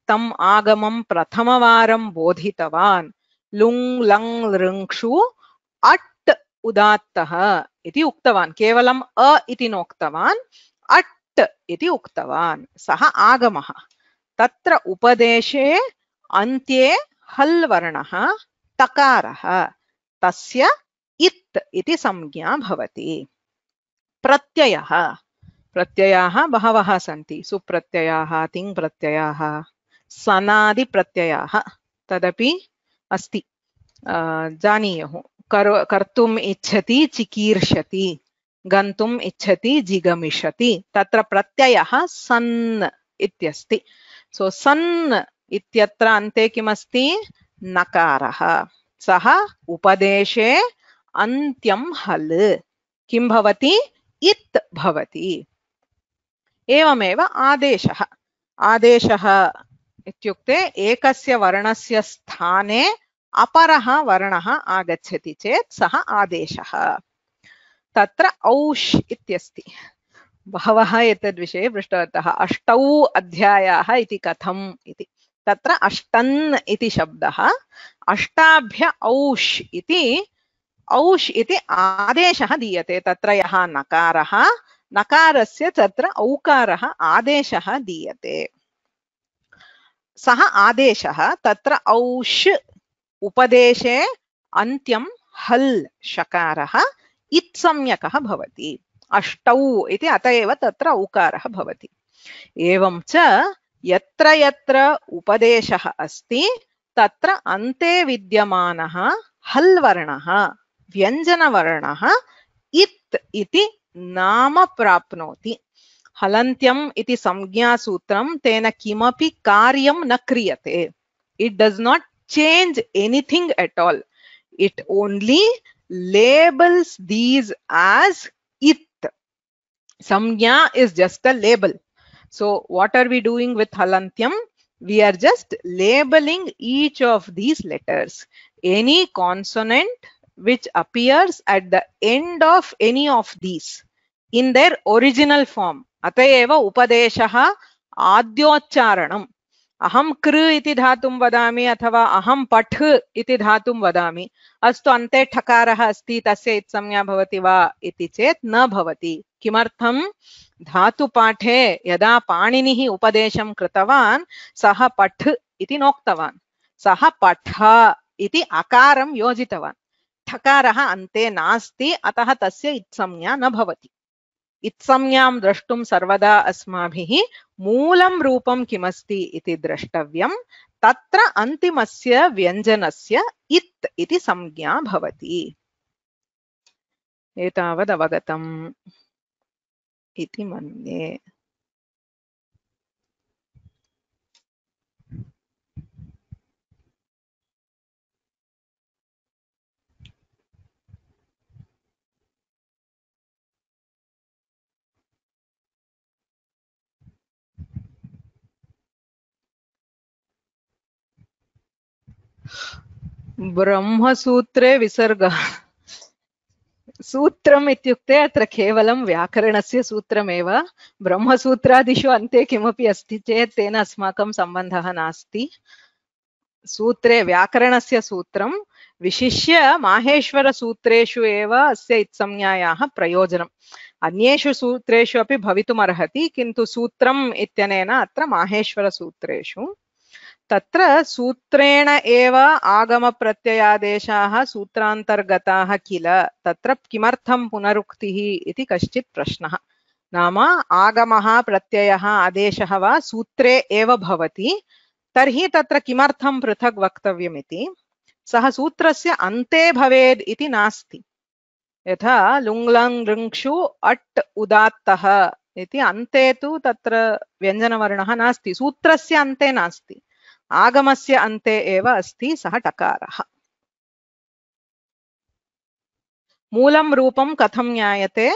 तम् आगमं प्रथमवारं बोधितवान् लुङ् लङ् लृङ्क्षु अट् उदात्तः इति उक्तवान् केवलम् अ इति नोक्तवान् अट् इति उक्तवान् सः आगमः तत्र उपदेशे अन्त्ये हल् वर्णः तकारः तस्य इत् इति संज्ञा भवति प्रत्ययाः बहवः सन्ति सुप्रत्ययाः तिङ्प्रत्ययाः सनादिप्रत्ययाः तदपि अस्ति जानीयुः कर्तुम् इच्छति चिकीर्षति गन्तुम् इच्छति जिगमिषति तत्र प्रत्ययः सन् इत्यस्ति सो सन् इत्यत्र अन्ते किमस्ति नकारः सः उपदेशे अन्त्यं हल् किं भवति इत् भवति एवमेव आदेशः इत्युक्ते एकस्य वर्णस्य स्थाने अपरः वर्णः आगच्छति चेत् सः आदेशः तत्र औष् इत्यस्ति बहवः एतद्विषये पृष्टवन्तः अष्टौ अध्यायाः इति कथम् इति तत्र अष्टन् इति शब्दः अष्टाभ्य औष् इति आदेशः दीयते तत्र यः नकारः नकारस्य तत्र औकारः आदेशः दीयते सः आदेशः तत्र औष् उपदेशे अन्त्यं हल् शकारः इत्संज्ञकः भवति अष्टौ इति अत एव तत्र औकारः भवति एवं च यत्र यत्र उपदेशः अस्ति तत्र अन्ते विद्यमानः हल् वर्णः व्यञ्जनवर्णः इत् इति नाम प्राप्नोति हलन्त्यम् इति संज्ञासूत्रं तेन किमपि कार्यं न क्रियते it does not change anything at all it only labels these as it samgya is just a label so what are we doing with halantyam we are just labeling each of these letters any consonant which appears at the end of any of these in their original form atayeva upadeshah आद्योच्चारणम् अहं कृ इति धातुं वदामि अथवा अहं पठ इति धातुं वदामि अस्तु अन्ते ठकारः अस्ति तस्य इत्संज्ञा भवति वा इति चेत् न भवति किमर्थं धातुपाठे यदा पाणिनिः उपदेशं कृतवान् सः पठ इति नोक्तवान् सः पठ इति अकारं योजितवान् ठकारः अन्ते नास्ति अतः तस्य इत्संज्ञा न भवति इत्संज्ञां द्रष्टुं सर्वदा अस्माभिः मूलं रूपं किमस्ति इति द्रष्टव्यं तत्र अन्तिमस्य व्यञ्जनस्य इत् इति संज्ञा भवति एतावद् अवगतम् इति मन्ये। ब्रह्मसूत्रे विसर्गः सूत्रम् इत्युक्ते अत्र केवलं व्याकरणस्य सूत्रमेव। ब्रह्मसूत्रादिषु अन्ते किमपि अस्ति चेत् तेन अस्माकं सम्बन्धः नास्ति। सूत्रे व्याकरणस्य सूत्रं विशिष्य माहेश्वरसूत्रेषु एव अस्य इत्संज्ञायाः प्रयोजनम्। अन्येषु सूत्रेषु अपि भवितुमर्हति, किन्तु सूत्रम् इत्यनेन अत्र माहेश्वरसूत्रेषु तत्र सूत्रेण एव आगमप्रत्ययादेशाः सूत्रान्तर्गताः किल, तत्र किमर्थं पुनरुक्तिः इति कश्चित् प्रश्नः। नाम आगमः प्रत्ययः आदेशः वा सूत्रे एव भवति, तर्हि तत्र किमर्थं पृथक् वक्तव्यमिति। सः सूत्रस्य अन्ते भवेद् इति नास्ति। यथा लुङ्लङ् लृङ्क्षु अट् उदात्तः इति अन्ते तु तत्र व्यञ्जनवर्णः नास्ति, सूत्रस्य अन्ते नास्ति, आगमस्य अन्ते एव अस्ति सः टकारः। मूलं रूपं कथं ज्ञायते?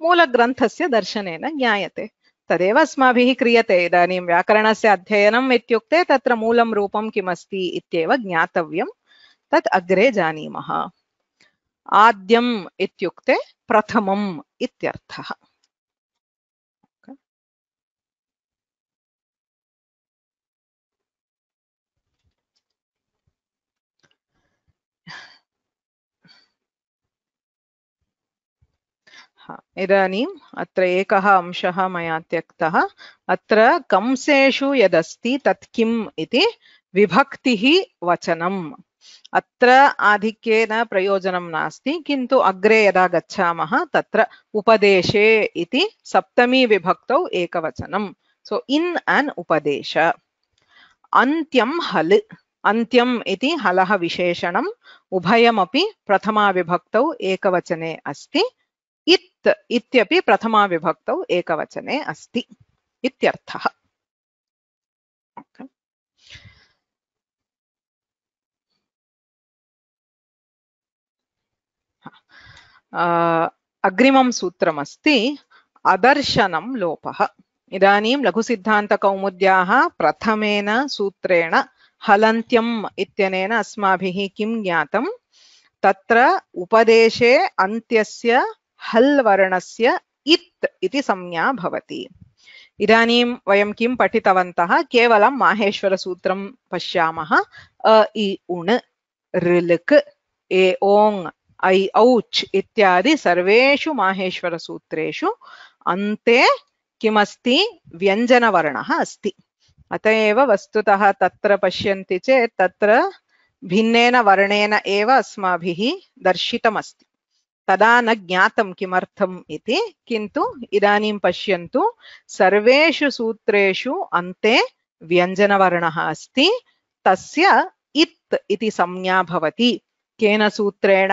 मूलग्रन्थस्य दर्शनेन ज्ञायते। तदेव अस्माभिः क्रियते। इदानीं व्याकरणस्य अध्ययनम् इत्युक्ते तत्र मूलं रूपं किमस्ति इत्येव ज्ञातव्यं। तत् अग्रे जानीमः। आद्यम् इत्युक्ते प्रथमम् इत्यर्थः। इदानीम् अत्र एकः अंशः मया त्यक्तः। अत्र कंसेषु यदस्ति तत् किम् इति विभक्तिः वचनम्। अत्र आधिक्येन प्रयोजनं नास्ति, किन्तु अग्रे यदा गच्छामः तत्र उपदेशे इति सप्तमी विभक्तौ एकवचनं। सो इन् अन् उपदेश। अन्त्यं हल्, अन्त्यम् इति हलः विशेषणम्, उभयमपि प्रथमा विभक्तौ एकवचने अस्ति। इत् इत्यपि प्रथमा विभक्तौ एकवचने अस्ति इत्यर्थः। अग्रिमं सूत्रमस्ति अदर्शनं लोपः। इदानीं लघुसिद्धान्तकौमुद्याः प्रथमेन सूत्रेण हलन्त्यम् इत्यनेन अस्माभिः किं ज्ञातं? तत्र उपदेशे अन्त्यस्य हल् वर्णस्य इत् इति संज्ञा भवति। इदानीं वयं किं पठितवन्तः? केवलं माहेश्वरसूत्रं पश्यामः। अ इ उण् ऋलृक् ए ओङ् ऐ औच् इत्यादि सर्वेषु माहेश्वरसूत्रेषु अन्ते किमस्ति? व्यञ्जनवर्णः अस्ति। अत एव वस्तुतः तत्र पश्यन्ति चेत् तत्र भिन्नेन वर्णेन एव अस्माभिः दर्शितमस्ति। तदा न ज्ञातं किमर्थम् इति, किन्तु इदानीं पश्यन्तु सर्वेषु सूत्रेषु अन्ते व्यञ्जनवर्णः अस्ति। तस्य इत् इति संज्ञा भवति। केन सूत्रेण?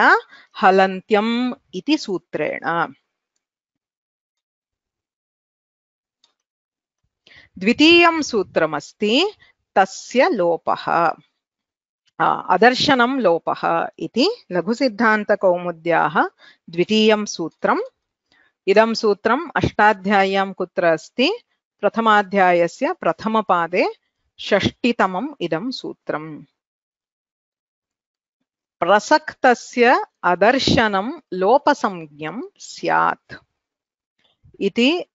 हलन्त्यम् इति सूत्रेण। द्वितीयं सूत्रमस्ति तस्य लोपः। अदर्शनं लोपः इति लघुसिद्धान्तकौमुद्याः द्वितीयं सूत्रम्। इदं सूत्रम् अष्टाध्याय्यां कुत्र अस्ति? प्रथमाध्यायस्य प्रथमपादे षष्टितमम् इदं सूत्रम्। प्रसक्तस्य अदर्शनं लोपसंज्ञं स्यात् इति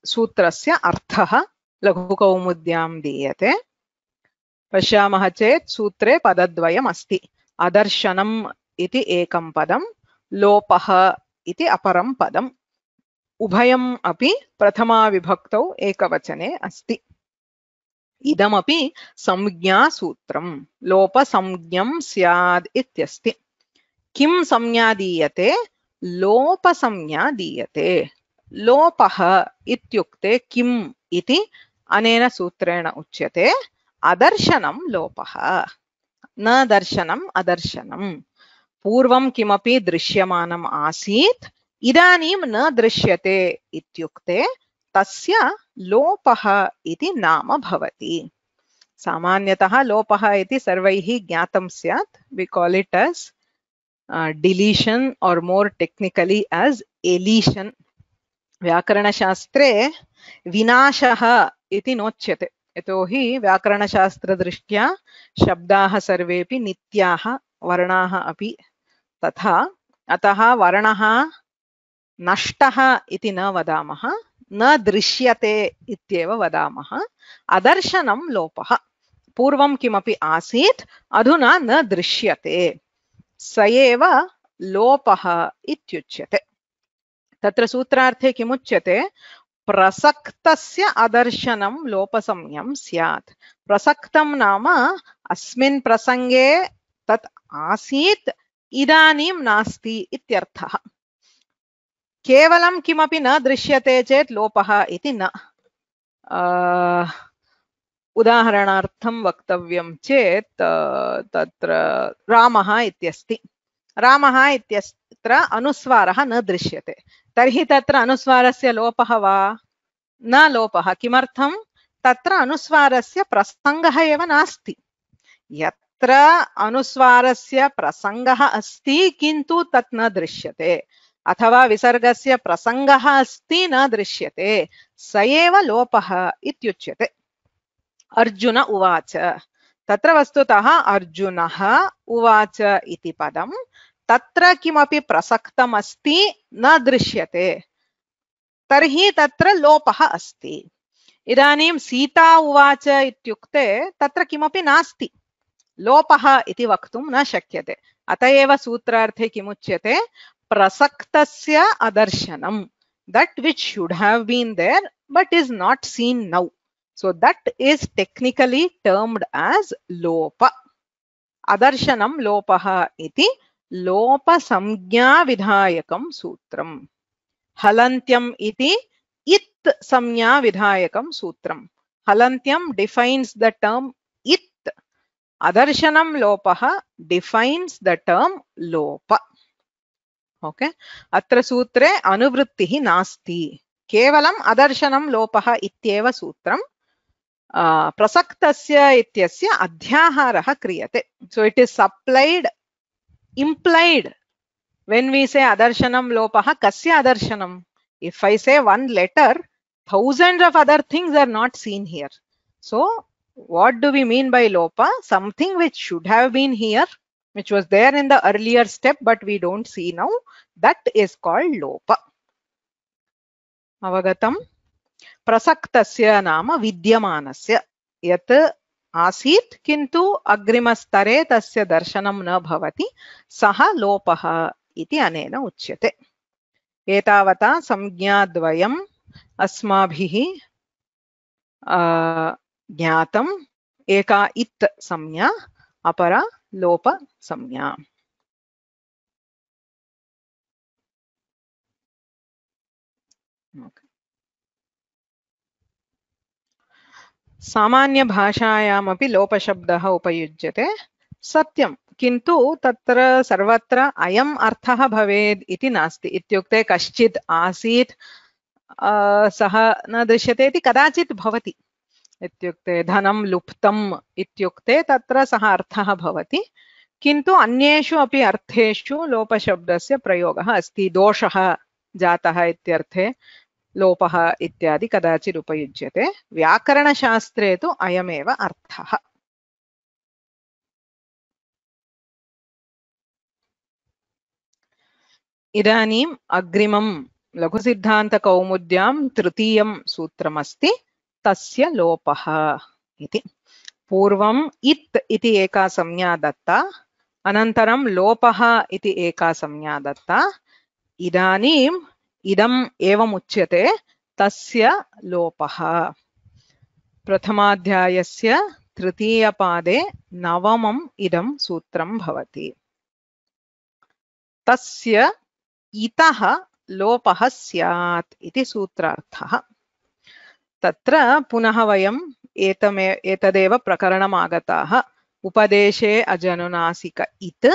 सूत्रस्य अर्थः लघुकौमुद्यां दीयते। पश्यामः चेत् सूत्रे पदद्वयम् अस्ति। अदर्शनम् इति एकं पदं, लोपः इति अपरं पदम्। उभयम् अपि प्रथमा विभक्तौ एकवचने अस्ति। इदमपि संज्ञासूत्रम्। लोपसंज्ञं स्याद् इत्यस्ति। किं संज्ञा दीयते? लोपसंज्ञा दीयते। लोपः इत्युक्ते किम् इति अनेन सूत्रेण उच्यते। अदर्शनं लोपः, न दर्शनम् अदर्शनम्। पूर्वं किमपि दृश्यमानम् आसीत्, इदानीं न दृश्यते इत्युक्ते तस्य लोपः इति नाम भवति। सामान्यतः लोपः इति सर्वैः ज्ञातं स्यात्. We call it as deletion or more technically as elision. व्याकरणशास्त्रे विनाशः इति नोच्यते, यतोहि व्याकरणशास्त्रदृष्ट्या शब्दाः सर्वेपि नित्याः, वर्णाः अपि तथा. अतः वर्णः नष्टः इति न वदामः, न दृश्यते इत्येव वदामः. अदर्शनं लोपः. पूर्वं किमपि आसीत्, अधुना न दृश्यते, स एव लोपः इत्युच्यते. तत्र सूत्रार्थे किमुच्यते? प्रसक्तस्य अदर्शनं लोपसंज्ञं स्यात्. प्रसक्तं नाम अस्मिन् प्रसंगे तत् आसीत्, इदानीं नास्ति इत्यर्थः. केवलं किमपि न दृश्यते चेत् लोपः इति न. उदाहरणार्थं वक्तव्यं चेत् तत्र रामः इत्यस्ति. रामः इत्यत्र अनुस्वारः न दृश्यते, तर्हि तत्र अनुस्वारस्य लोपः वा? न लोपः. किमर्थं? तत्र अनुस्वारस्य प्रसङ्गः एव नास्ति. यत्र अनुस्वारस्य प्रसङ्गः अस्ति किन्तु तत् न दृश्यते, अथवा विसर्गस्य प्रसङ्गः अस्ति न दृश्यते, स एव लोपः इत्युच्यते. अर्जुन उवाच. तत्र वस्तुतः अर्जुनः उवाच इति पदं तत्र किमपि प्रसक्तम् अस्ति, न दृश्यते, तर्हि तत्र लोपः अस्ति. इदानीं सीता उवाच इत्युक्ते तत्र किमपि नास्ति, लोपः इति वक्तुं न शक्यते. अत एव सूत्रार्थे किमुच्यते? प्रसक्तस्य अदर्शनम्. That which should have been there but is not seen now. So that is technically termed as lopa. Adarshanam lopaha iti lopa samjna vidhayakam sutram. Halantyam iti it samjna vidhayakam sutram. Halantyam defines the term it. Adarshanam lopaha defines the term lopa. Okay. Atra sutre anuvrittihi nasti. Kevalam adarsanam lopaha ityeva sutram. Prasaktasya ityasya adhyaharaha kriyate. So it is supplied, implied. When we say adarsanam lopaha, kasya adarsanam? If I say one letter, thousands of other things are not seen here. So what do we mean by lopa? Something which should have been here, which was there in the earlier step but we don't see now, that is called lopa. Avagatam? Prasaktasya nama vidyamanasya. Yat asit kintu agrimastare tasya darshanam na bhavati saha lopaha iti anena uchyate. Etavata samjnadvayam asmabhihi jnatam. Eka it samjna, apara lopa samjna. Okay. सामान्य भाषायामपि लोपशब्दः उपयुज्यते. सत्यं, किन्तु तत्र सर्वत्र अयम् अर्थः भवेत् इति नास्ति. इत्युक्ते कश्चित् आसीत् सः न दृश्यते इति कदाचित् भवति. इत्युक्ते धनं लुप्तम् इत्युक्ते तत्र सः अर्थः भवति, किन्तु अन्येषु अपि अर्थेषु लोपशब्दस्य प्रयोगः अस्ति. दोषः जातः इत्यर्थे लोपः इत्यादि कदाचित् उपयुज्यते. व्याकरणशास्त्रे तु अयमेव अर्थः. इदानीम् अग्रिमं लघुसिद्धान्तकौमुद्यां तृतीयं सूत्रमस्ति, तस्य लोपः इति. पूर्वम् इत् इति एका संज्ञा दत्ता, अनन्तरं लोपः इति एका संज्ञा दत्ता. इदानीम् इदम् एवम् उच्यते, तस्य लोपः. प्रथमाध्यायस्य तृतीयपादे नवमम् इदं सूत्रं भवति. तस्य इतः लोपः स्यात् इति सूत्रार्थः. तत्र पुनः वयम् एतदेव प्रकरणम् आगताः. उपदेशे अजनुनासिक इत्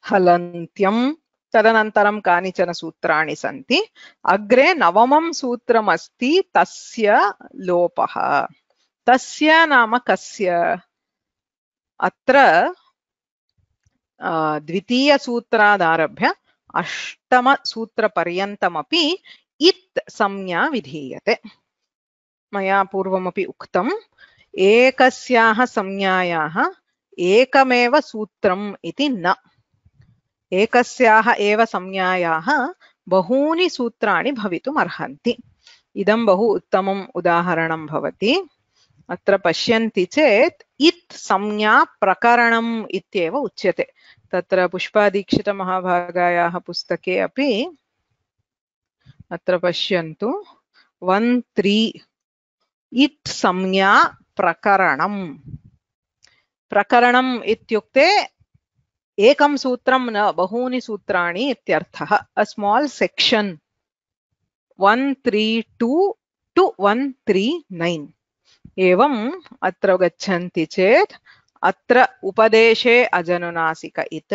हलन्त्यम् तदनन्तरं कानिचन सूत्राणि सन्ति। अग्रे नवमं सूत्रमस्ति तस्य लोपः। तस्य नाम कस्य? अत्र द्वितीयसूत्रादारभ्य अष्टमसूत्रपर्यन्तमपि इत् संज्ञा विधीयते। मया पूर्वमपि उक्तम्, एकस्याः संज्ञायाः एकमेव सूत्रम् इति न। एकस्याः एव संज्ञायाः बहूनि सूत्राणि भवितुम् अर्हन्ति। इदं बहु उत्तमम् उदाहरणं भवति। अत्र पश्यन्ति चेत् इत् संज्ञा प्रकरणम् इत्येव उच्यते। तत्र पुष्पादीक्षितमहाभागायाः पुस्तके अपि अत्र पश्यन्तु 1.3 इत् संज्ञा प्रकरणम्। प्रकरणम् इत्युक्ते एकं सूत्रं न, बहूनि सूत्राणि इत्यर्थः। अ स्माल् सेक्शन् 132 to 139। एवम् अत्र गच्छन्ति चेत् अत्र उपदेशे अजनुनासिक इत्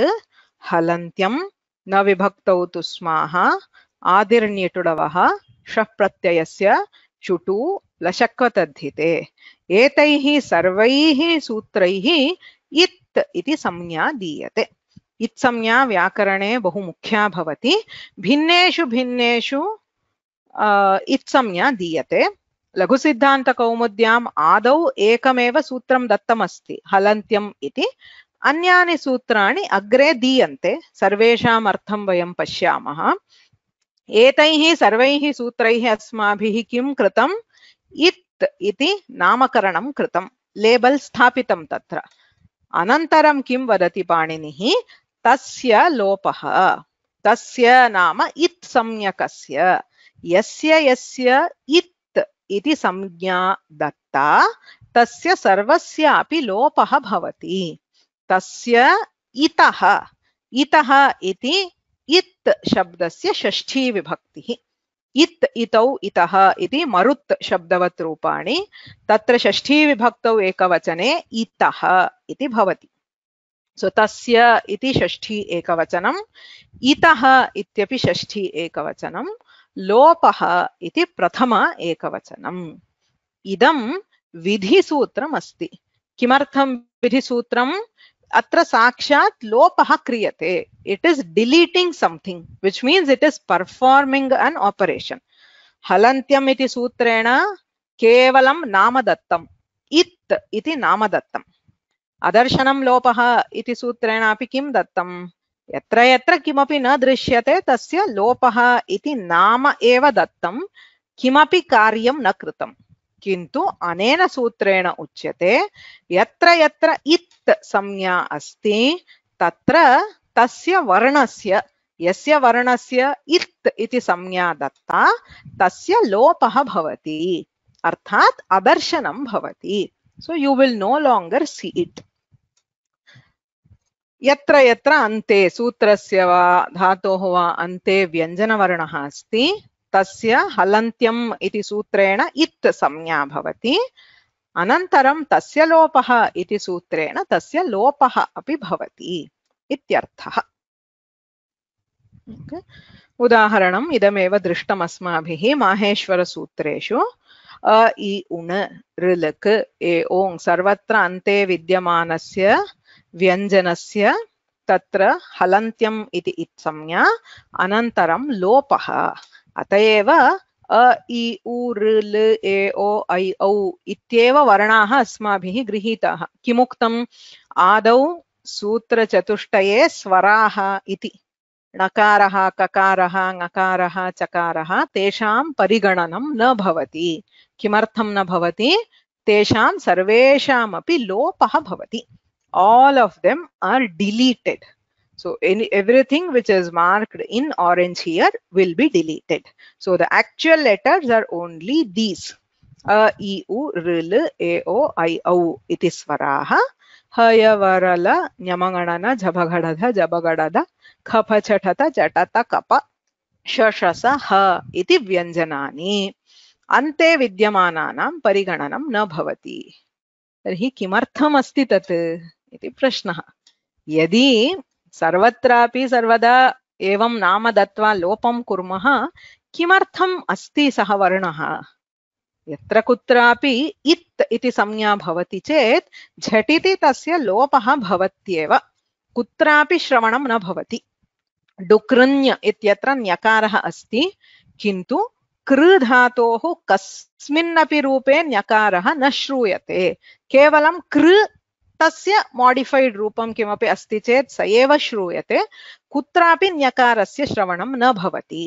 हलन्त्यं न विभक्तौ तु स्माः आदिर्निटुडवः शः प्रत्ययस्य चुटु लशक्वतद्धिते। एतैः सर्वैः सूत्रैः इत् इति संज्ञा दीयते। इत् संज्ञा व्याकरणे बहु मुख्या भवति। भिन्नेषु भिन्नेषु इत् संज्ञा दीयते। लघुसिद्धान्तकौमुद्याम् आदौ एकमेव सूत्रं दत्तमस्ति, हलन्त्यम् इति। अन्यानि सूत्राणि अग्रे दीयन्ते। सर्वेषाम् अर्थं वयं पश्यामः। एतैः सर्वैः सूत्रैः अस्माभिः किं कृतम्? इत् इति नामकरणं कृतं, लेबल् स्थापितं तत्र। अनन्तरं किं वदति पाणिनिः? तस्य लोपः। तस्य नाम इत् संज्ञकस्य, यस्य यस्य इत् इति संज्ञा दत्ता तस्य सर्वस्यापि लोपः भवति। तस्य इतः। इतः इति इत् शब्दस्य षष्ठी विभक्तिः। इत् इतौ इतः इति मरुत् शब्दवत् रूपाणि। तत्र षष्ठी विभक्तौ एकवचने इतः इति भवति। सो तस्य इति षष्ठी एकवचनम्, इतः इत्यपि षष्ठी एकवचनम्, लोपः इति प्रथम एकवचनम्। इदं विधिसूत्रम् अस्ति। किमर्थं विधिसूत्रम्? अत्र साक्षात् लोपः क्रियते। It is deleting something, which means it is performing an operation. हलन्त्यम् इति सूत्रेण केवलं नाम दत्तम्, इत् इति नाम दत्तम्। अदर्शनं लोपः इति सूत्रेण अपि किं दत्तम्? यत्र यत्र किमपि न दृश्यते तस्य लोपः इति नाम एव दत्तं, किमपि कार्यं न कृतं। किन्तु अनेन सूत्रेण उच्यते यत्र यत्र इत् संज्ञा अस्ति तत्र तस्य वर्णस्य, यस्य वर्णस्य इत् इति संज्ञा दत्ता तस्य लोपः भवति, अर्थात् अदर्शनं भवति। So you will no longer see it. यत्र यत्र अन्ते सूत्रस्य वा धातोः वा अन्ते व्यञ्जनवर्णः अस्ति तस्य हलन्त्यम् इति सूत्रेण इत् संज्ञा भवति। अनन्तरं तस्य लोपः इति सूत्रेण तस्य लोपः अपि भवति इत्यर्थः। उदाहरणम् इदमेव दृष्टम् अस्माभिः माहेश्वरसूत्रेषु। अ इ उण् ऋलक् ए ओङ् सर्वत्र अन्ते विद्यमानस्य व्यञ्जनस्य तत्र हलन्त्यम् इति इत् संज्ञा, अनन्तरं लोपः। अत एव अ इ उ ऋ ल ए ओ ऐ औ इत्येव वर्णाः अस्माभिः गृहीताः। किमुक्तम्? आदौ सूत्रचतुष्टये स्वराः इति। णकारः, ककारः, ङकारः, चकारः तेषां परिगणनं न भवति। किमर्थं न भवति? तेषां सर्वेषामपि लोपः भवति। All of them are deleted. So everything which is marked in orange here will be deleted. So the actual letters are only these. A, I, U, R, L, A, O, I, O iti swaraha. Haya, Varala, Nyamangadana, Jabhagadada, Jabhagadada, Khapa, Chatata, Jatata, Kapa, Shashasa, Ha iti vyanjanani. Ante vidyamanaनां परिगणनं न भवति। तर्हि किमर्थम् अस्ति तत् इति प्रश्नः। यदि सर्वत्रापि सर्वदा एवं नाम दत्वा लोपं कुर्मः किमर्थम् अस्ति सः वर्णः यत्र कुत्रापि इत् इति संज्ञा भवति चेत् झटिति तस्य लोपः भवत्येव कुत्रापि श्रवणं न भवति डुकृञ् इत्यत्र न्यकारः अस्ति किन्तु कृ धातोः कस्मिन्नपि रूपे न्यकारः न श्रूयते केवलं कृ तस्य मॉडिफाइड रूपं किमपि अस्ति चेत् स एव श्रूयते कुत्रापि न्यकारस्य श्रवणं न भवति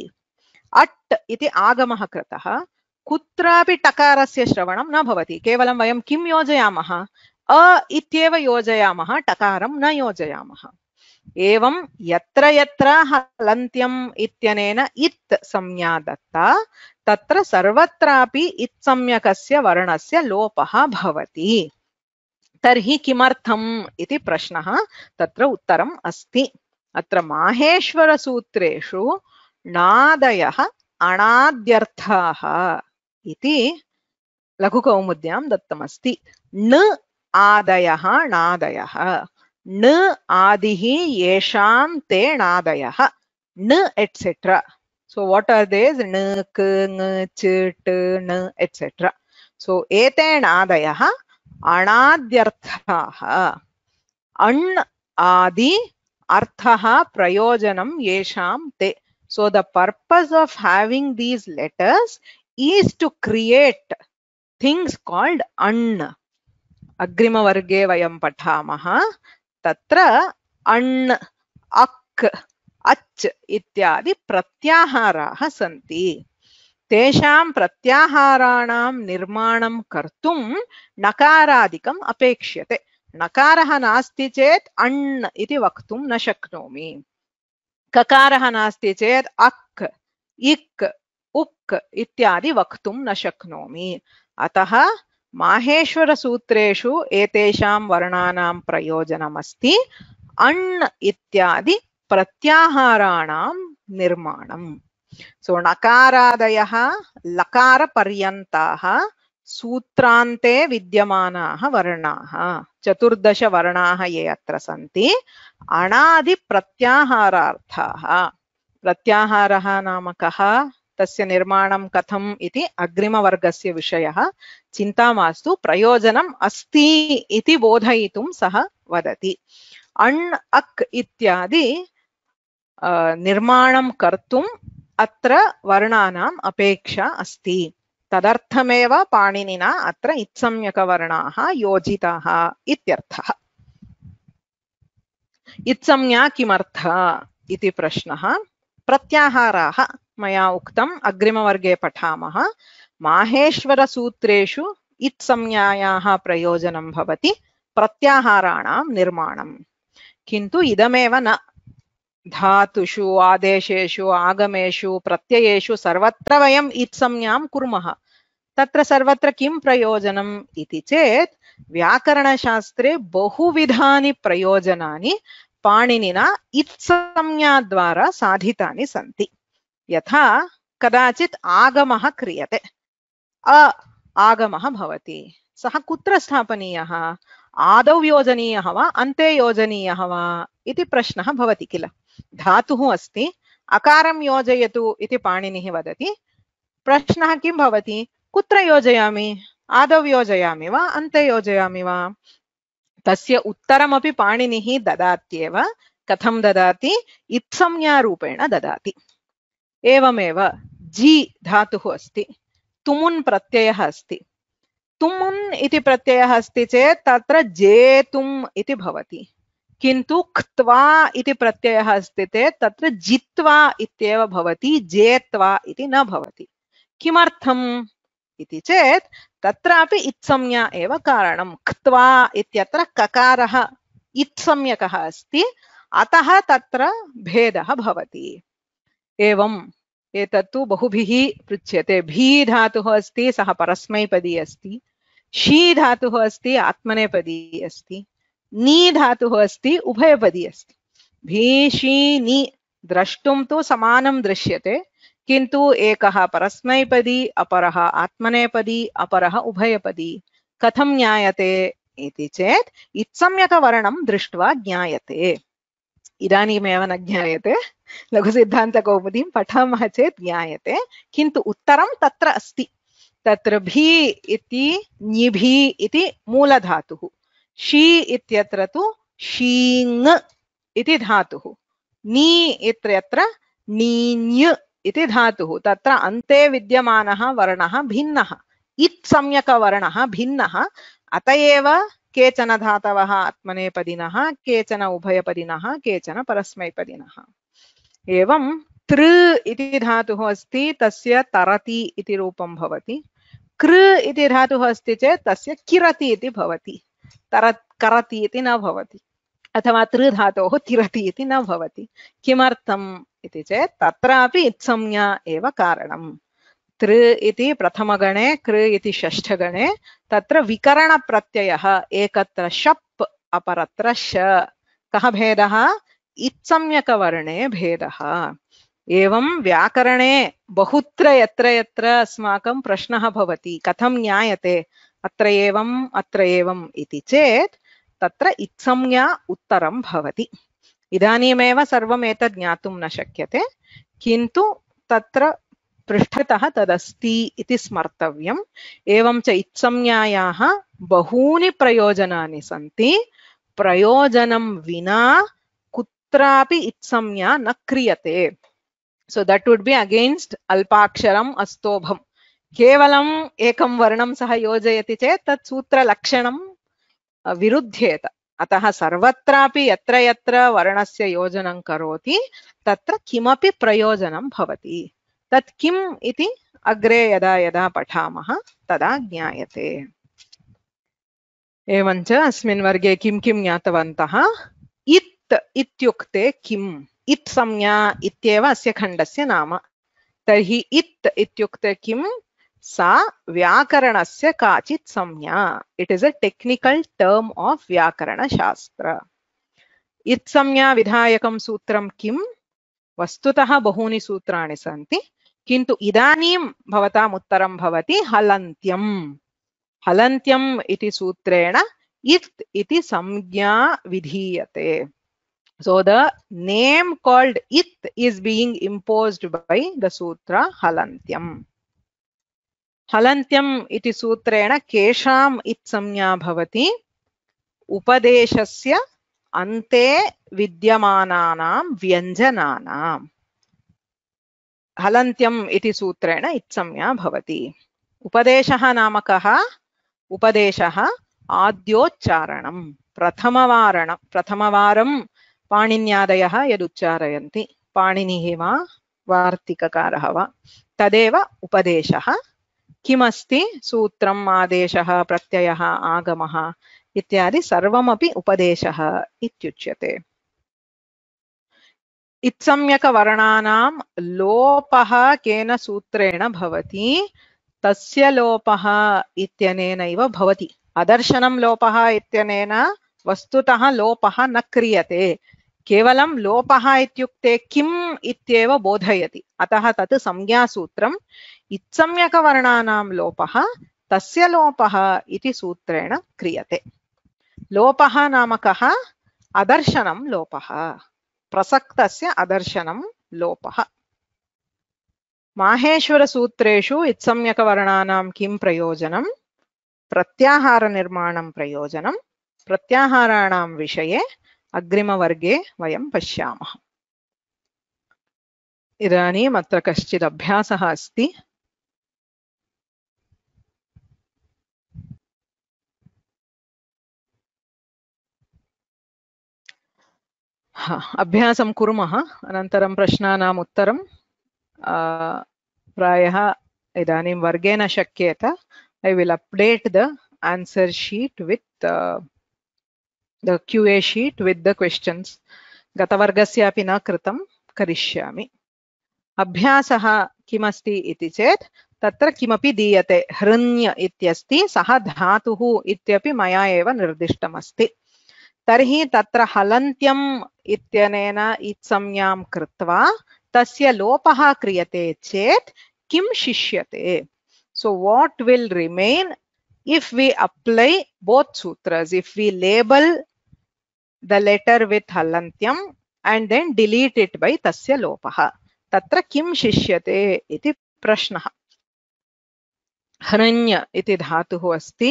अट् इति आगमः कृतः कुत्रापि टकारस्य श्रवणं न भवति केवलं वयं किं योजयामः अ इत्येव योजयामः टकारं न योजयामः एवं यत्र यत्र हलन्त्यम् इत्यनेन इत् संज्ञा दत्ता तत्र सर्वत्रापि इत्संज्ञकस्य वर्णस्य लोपः भवति तर्हि किमर्थम् इति प्रश्नः तत्र उत्तरम् अस्ति अत्र माहेश्वरसूत्रेषु नादयः अणाद्यर्थाः इति लघुकौमुद्यां दत्तमस्ति न आदयः नादयः न आदिः येषां ते नादयः न etc. So what are these? न क ङ च ट न etc. So एते नादयः अणाद्यर्थाः अण् आदि अर्थः प्रयोजनं येषां ते. So the purpose of having these letters is to create things called अण्. अग्रिमवर्गे वयं पठामः तत्र अण् अक् अच् इत्यादि प्रत्याहाराः सन्ति तेषां प्रत्याहाराणां निर्माणं कर्तुं नकारादिकम् अपेक्ष्यते नकारः नास्ति चेत् अण् इति वक्तुं न शक्नोमि ककारः नास्ति चेत् अक् इक् उक् इत्यादि वक्तुं न शक्नोमि अतः माहेश्वरसूत्रेषु एतेषां वर्णानां प्रयोजनमस्ति अण् इत्यादि प्रत्याहाराणां निर्माणम् सो नकारादयः लकारपर्यन्ताः सूत्रान्ते विद्यमानाः वर्णाः 14 वर्णाः ये अत्र सन्ति अणादि प्रत्याहारार्थाः प्रत्याहारः नाम कः तस्य निर्माणं कथम् इति अग्रिमवर्गस्य विषयः चिन्ता मास्तु प्रयोजनम् अस्ति इति बोधयितुं सः वदति अण् अक् इत्यादि निर्माणं कर्तुम् अत्र वर्णानाम् अपेक्षा अस्ति तदर्थमेव पाणिनिना अत्र इत्संज्ञकवर्णाः योजिताः इत्यर्थः इत्संज्ञा किमर्थ इति प्रश्नः प्रत्याहाराः मया उक्तम् अग्रिमवर्गे पठामः माहेश्वरसूत्रेषु इत्संज्ञायाः प्रयोजनं भवति प्रत्याहाराणां निर्माणं किन्तु इदमेव न धातुषु आदेशेषु आगमेषु प्रत्ययेषु सर्वत्र वयम् इत्संज्ञां कुर्मः तत्र सर्वत्र किं प्रयोजनम् इति चेत् व्याकरणशास्त्रे बहुविधानि प्रयोजनानि पाणिनिना इत्संज्ञाद्वारा साधितानि सन्ति यथा कदाचित् आगमः क्रियते आगमः भवति सः कुत्र स्थापनीयः आदौ योजनीयः वा अन्ते योजनीयः वा इति प्रश्नः भवति किल धातुः अस्ति अकारं योजयतु इति पाणिनिः वदति प्रश्नः किं भवति कुत्र योजयामि आदौ योजयामि वा अन्ते योजयामि वा तस्य उत्तरमपि पाणिनिः ददात्येव कथं ददाति इत्संज्ञारूपेण ददाति एवमेव जी धातुः अस्ति तुमुन् प्रत्ययः अस्ति तुमुन् इति प्रत्ययः अस्ति चेत् तत्र जेतुम् इति भवति किन्तु क्त्वा इति प्रत्ययः अस्ति चेत् तत्र जित्वा इत्येव भवति जेत्वा इति न भवति किमर्थम् इति चेत् तत्रापि इत्संज्ञा एव कारणं क्त्वा इत्यत्र ककारः इत्संज्ञकः अस्ति अतः तत्र भेदः भवति एवम् एतत्तु बहुभिः पृच्छ्यते भी धातुः अस्ति सः परस्मैपदी अस्ति शी धातुः अस्ति आत्मनेपदी अस्ति नी धातुः अस्ति उभयपदी अस्ति भीषी नी द्रष्टुं तु समानं दृश्यते किन्तु एकः परस्मैपदी अपरः आत्मनेपदी अपरः उभयपदी कथं ज्ञायते इति चेत् इत्संज्ञकवर्णं दृष्ट्वा ज्ञायते इदानीमेव न ज्ञायते लघुसिद्धान्तकौमुदीं पठामः चेत् ज्ञायते, किन्तु उत्तरं तत्र अस्ति। तत्र भी इति ञिभी इति मूलधातुः, शी इत्यत्र तु शीङ् इति धातुः, नी इत्यत्र नीञ् इति धातुः। तत्र अन्ते विद्यमानः वर्णः भिन्नः, इत् संज्ञकवर्णः भिन्नः, अत एव केचन धातवः आत्मनेपदिनः, केचन उभयपदिनः, केचन परस्मैपदिनः। एवं तृ इति धातुः अस्ति, तस्य तरति इति रूपं भवति। कृ इति धातुः अस्ति चेत् तस्य किरति इति भवति, करति इति न भवति, अथवा तृ धातोः तिरति इति न भवति। किमर्थम् इति चेत् तत्रापि इत्संज्ञा एव कारणम्। तृ इति प्रथमगणे, कृ इति षष्ठगणे, तत्र विकरणप्रत्ययः, एकत्र शप् अपरत्र श। कः भेदः? इत्संज्ञकवर्णे भेदः। एवं व्याकरणे बहुत्र यत्र यत्र अस्माकं प्रश्नः भवति, कथं ज्ञायते अत्र एवम् इति चेत् तत्र इत्संज्ञा उत्तरं भवति। इदानीमेव सर्वम् एतत् ज्ञातुं न शक्यते, किन्तु तत्र पृष्ठतः तदस्ति इति स्मर्तव्यम्। एवं च इत्संज्ञायाः बहूनि प्रयोजनानि सन्ति। प्रयोजनं विना कुत्रापि इत्संज्ञा न क्रियते। So that would be against अल्पाक्षरम् अस्तोभम्। केवलम् एकं वर्णं सः योजयति चेत् तत् सूत्रलक्षणं विरुध्येत। अतः सर्वत्रापि यत्र यत्र वर्णस्य योजनं करोति तत्र किमपि प्रयोजनं भवति। तत् किम् इति अग्रे यदा यदा पठामः तदा ज्ञायते। एवञ्च अस्मिन् वर्गे किं किं ज्ञातवन्तः? इत् इत्युक्ते किम्? इत् संज्ञा इत्येव अस्य खण्डस्य नाम। तर्हि इत् इत्युक्ते किम्? सा व्याकरणस्य काचित् संज्ञा। It is a technical term of व्याकरणशास्त्र। इत् संज्ञा विधायकं सूत्रं किम्? वस्तुतः बहूनि सूत्राणि सन्ति, किन्तु इदानीं भवताम् उत्तरं भवति हलन्त्यम्। हलन्त्यम् इति सूत्रेण इत् इति संज्ञा विधीयते। So the name called it is being imposed by the sutra halantyam. Halantyam iti sutrena kesham it samnya bhavati upadeshasya ante vidyamananam vyanjananam. Halantyam iti sutrena it samnya bhavati. Upadeshaha namakaha? Upadeshaha adyocharanam. Prathamavaram पाणिन्यादयः यदुच्चारयन्ति, पाणिनिः वा वार्तिककारः वा, तदेव उपदेशः। किमस्ति? सूत्रम्, आदेशः, प्रत्ययः, आगमः इत्यादि सर्वमपि उपदेशः इत्युच्यते। इत्सम्यकवर्णानां लोपः केन सूत्रेण भवति? तस्य लोपः इत्यनेनैव भवति। अदर्शनं लोपः इत्यनेन वस्तुतः लोपः न क्रियते। केवलं लोपः इत्युक्ते किम् इत्येव बोधयति। अतः तत् संज्ञासूत्रम्। इत्सम्यकवर्णानां लोपः, तस्य लोपः इति सूत्रेण क्रियते। लोपः नाम कः? अदर्शनं लोपः। प्रसक्तस्य अदर्शनं लोपः। माहेश्वरसूत्रेषु इत्सम्यकवर्णानां किं प्रयोजनं? प्रत्याहारनिर्माणं प्रयोजनं। प्रत्याहाराणां विषये अग्रिमवर्गे वयं पश्यामः। इदानीम् अत्र कश्चित् अभ्यासः अस्ति। अभ्यासं कुर्मः, अनन्तरं प्रश्नानाम् उत्तरं प्रायः इदानीं वर्गे न शक्येत। I will update the answer sheet with the QA sheet with the questions. गतवर्गस्यापि न कृतं, करिष्यामि। अभ्यासः किमस्ति इति चेत् तत्र किमपि दीयते। हृण्य इत्यस्ति, सः धातुः इत्यपि मया एव निर्दिष्टमस्ति। तर्हि तत्र हलन्त्यम् इत्यनेन इत्संज्ञां कृत्वा तस्य लोपः क्रियते चेत् किं शिष्यते? So what will remain if we apply both sutras? If we label the letter with halantyam and then delete it by tasya lopah. Tatra kim shishyate iti prashnah. ह्रण्य इति धातुः अस्ति,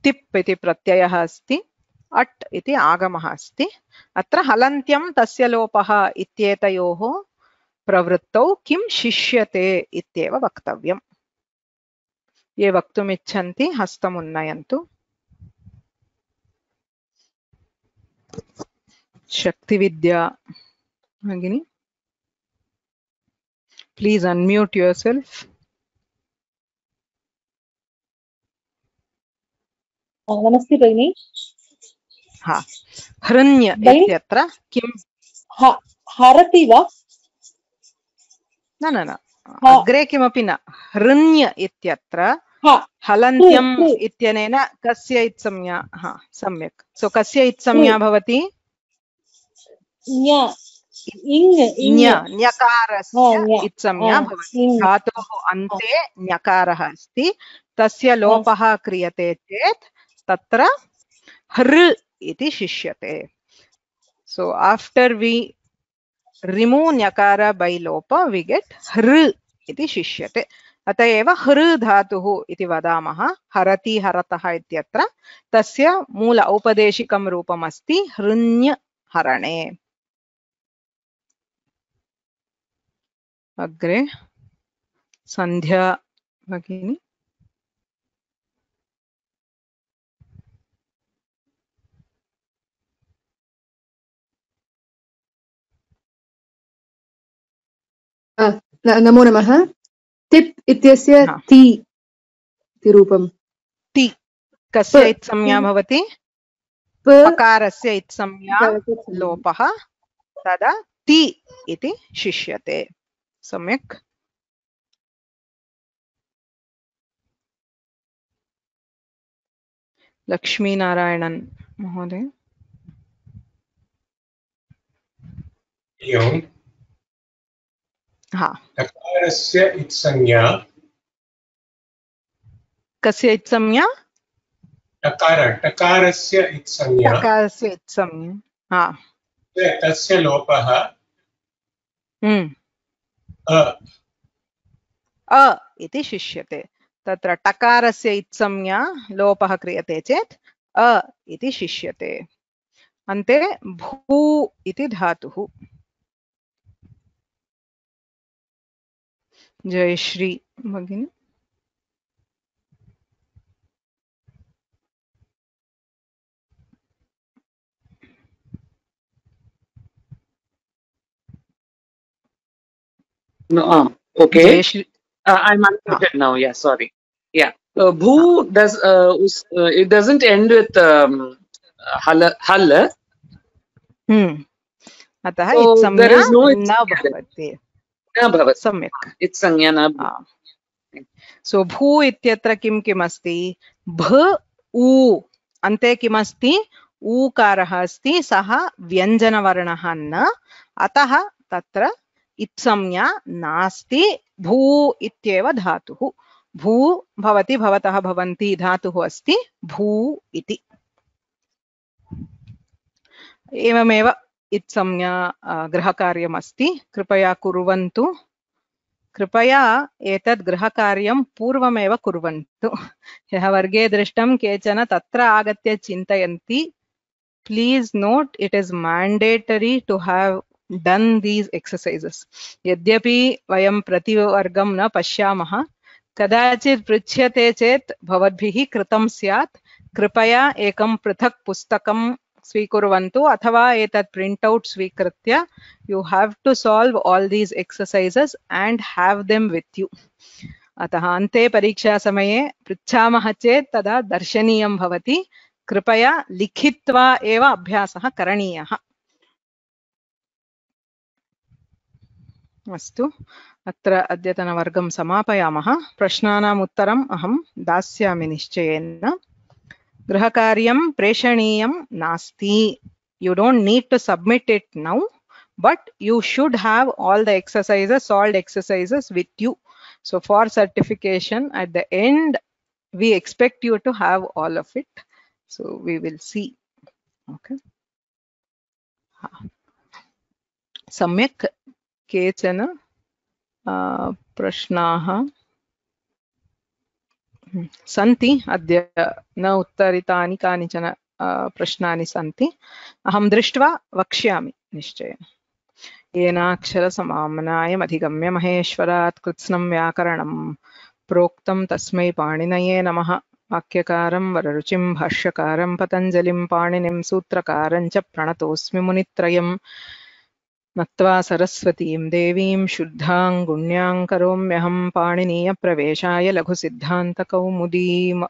तिप् इति प्रत्ययः अस्ति, अट् इति आगमः अस्ति. अत्र हलन्त्यं तस्य लोपः इत्येतयोः प्रवृत्तौ किं शिष्यते इत्येव वक्तव्यम्. ये वक्तुम् इच्छन्ति हस्तम् उन्नयन्तु. शक्तिविद्या भगिनी, प्लीज अनम्यूट योरसेल्फ. नमस्ते भगिनी. हाँ, हृण्य इत्यत्र किं हरति वा? न न न, अग्रे किमपि न. हृण्य इत्यत्र हलन्त्यम् इत्यनेन कस्य इत्संज्ञा? हाँ, सम्यक्. सो कस्य इत्संज्ञा भवति? ञकारस्य इत्संज्ञा भवति. धातोः अन्ते ञकारः अस्ति, तस्य लोपः क्रियते चेत् तत्र हृ इति शिष्यते. सो आफ्टर वी रिमूव ञकार by लोप we get हृ इति शिष्यते. अत एव हृ धातुः इति वदामः. हरति हरतः इत्यत्र तस्य मूल औपदेशिकं रूपम् अस्ति हृण्य हरणे. अग्रे संध्या भगिनी. नमो नमः. तिप् इत्यस्य ति इति रूपम्. ति कस्य इत्संज्ञा भवति? पकारस्य इत्संज्ञा लोपः, तदा ति इति शिष्यते. सम्यक्. लक्ष्मीनारायणन् महोदय. एवं टकारस्य इत्संज्ञा. कस्य इत्संज्ञा? टकारस्य इत्संज्ञा. टकारस्य इत्संज्ञा. तस्य लोपः अ इति शिष्यते. तत्र टकारस्य इत्संज्ञा लोपः क्रियते चेत् अ इति शिष्यते. अन्ते भू इति धातुः. जयश्री भगिनी. No, okay. I'm unmuted now. Yeah, sorry. Yeah, bhu does it doesn't end with hal. अतः इत्संज्ञा न भवति. सम्यक्. इत्संज्ञा न भवति. सो भू इत्यत्र किं किम् अस्ति? भ उ अन्ते किमस्ति? ऊकारः अस्ति, सः व्यञ्जनवर्णः न, अतः तत्र इत्संज्ञा नास्ति. भू इत्येव धातुः. भू भवति, भवतः, भवन्ति धातुः अस्ति भू इति. एवमेव इत्संज्ञा गृहकार्यमस्ति. कृपया कुर्वन्तु. कृपया एतद् गृहकार्यं पूर्वमेव कुर्वन्तु. ह्यः वर्गे दृष्टं केचन तत्र आगत्य चिन्तयन्ति. Please note, it is mandatory to have done these exercises. यद्यपि वयं प्रतिवर्गं न पश्यामः, कदाचित् पृच्छ्यते चेत् भवद्भिः कृतं स्यात्. कृपया एकं पृथक् पुस्तकं स्वीकुर्वन्तु अथवा एतत् प्रिंट आउट स्वीकृत्य you have to solve all these exercises and have them with you. अतः अन्ते परीक्षा समये पृच्छामः चेत् तदा दर्शनीयं भवति. कृपया लिखित्वा एव अभ्यासः करणीयः. अस्तु, अत्र अद्यतनवर्गं समापयामः. प्रश्नानाम् उत्तरम् अहं दास्यामि निश्चयेन. गृहकार्यं प्रेषणीयं नास्ति. You don't need to submit it now, but you should have all the exercises, solved exercises with you. So for certification at the end, we expect you to have all of it. So we will see. Okay. सम्यक् केचन प्रश्नाः सन्ति अद्य न उत्तरितानि कानिचन प्रश्नानि सन्ति अहं दृष्ट्वा वक्ष्यामि निश्चयेन येनाक्षरसमाम्नायमधिगम्य महेश्वरात् कृत्स्नं व्याकरणं प्रोक्तं तस्मै पाणिनये नमः वाक्यकारं वररुचिं भाष्यकारं पतञ्जलिं पाणिनिं सूत्रकारं च प्रणतोऽस्मि मुनित्रयम् नत्वा सरस्वतीं देवीं शुद्धां गुण्यां करोम्यहं पाणिनीयप्रवेशाय लघुसिद्धान्तकौमुदीम्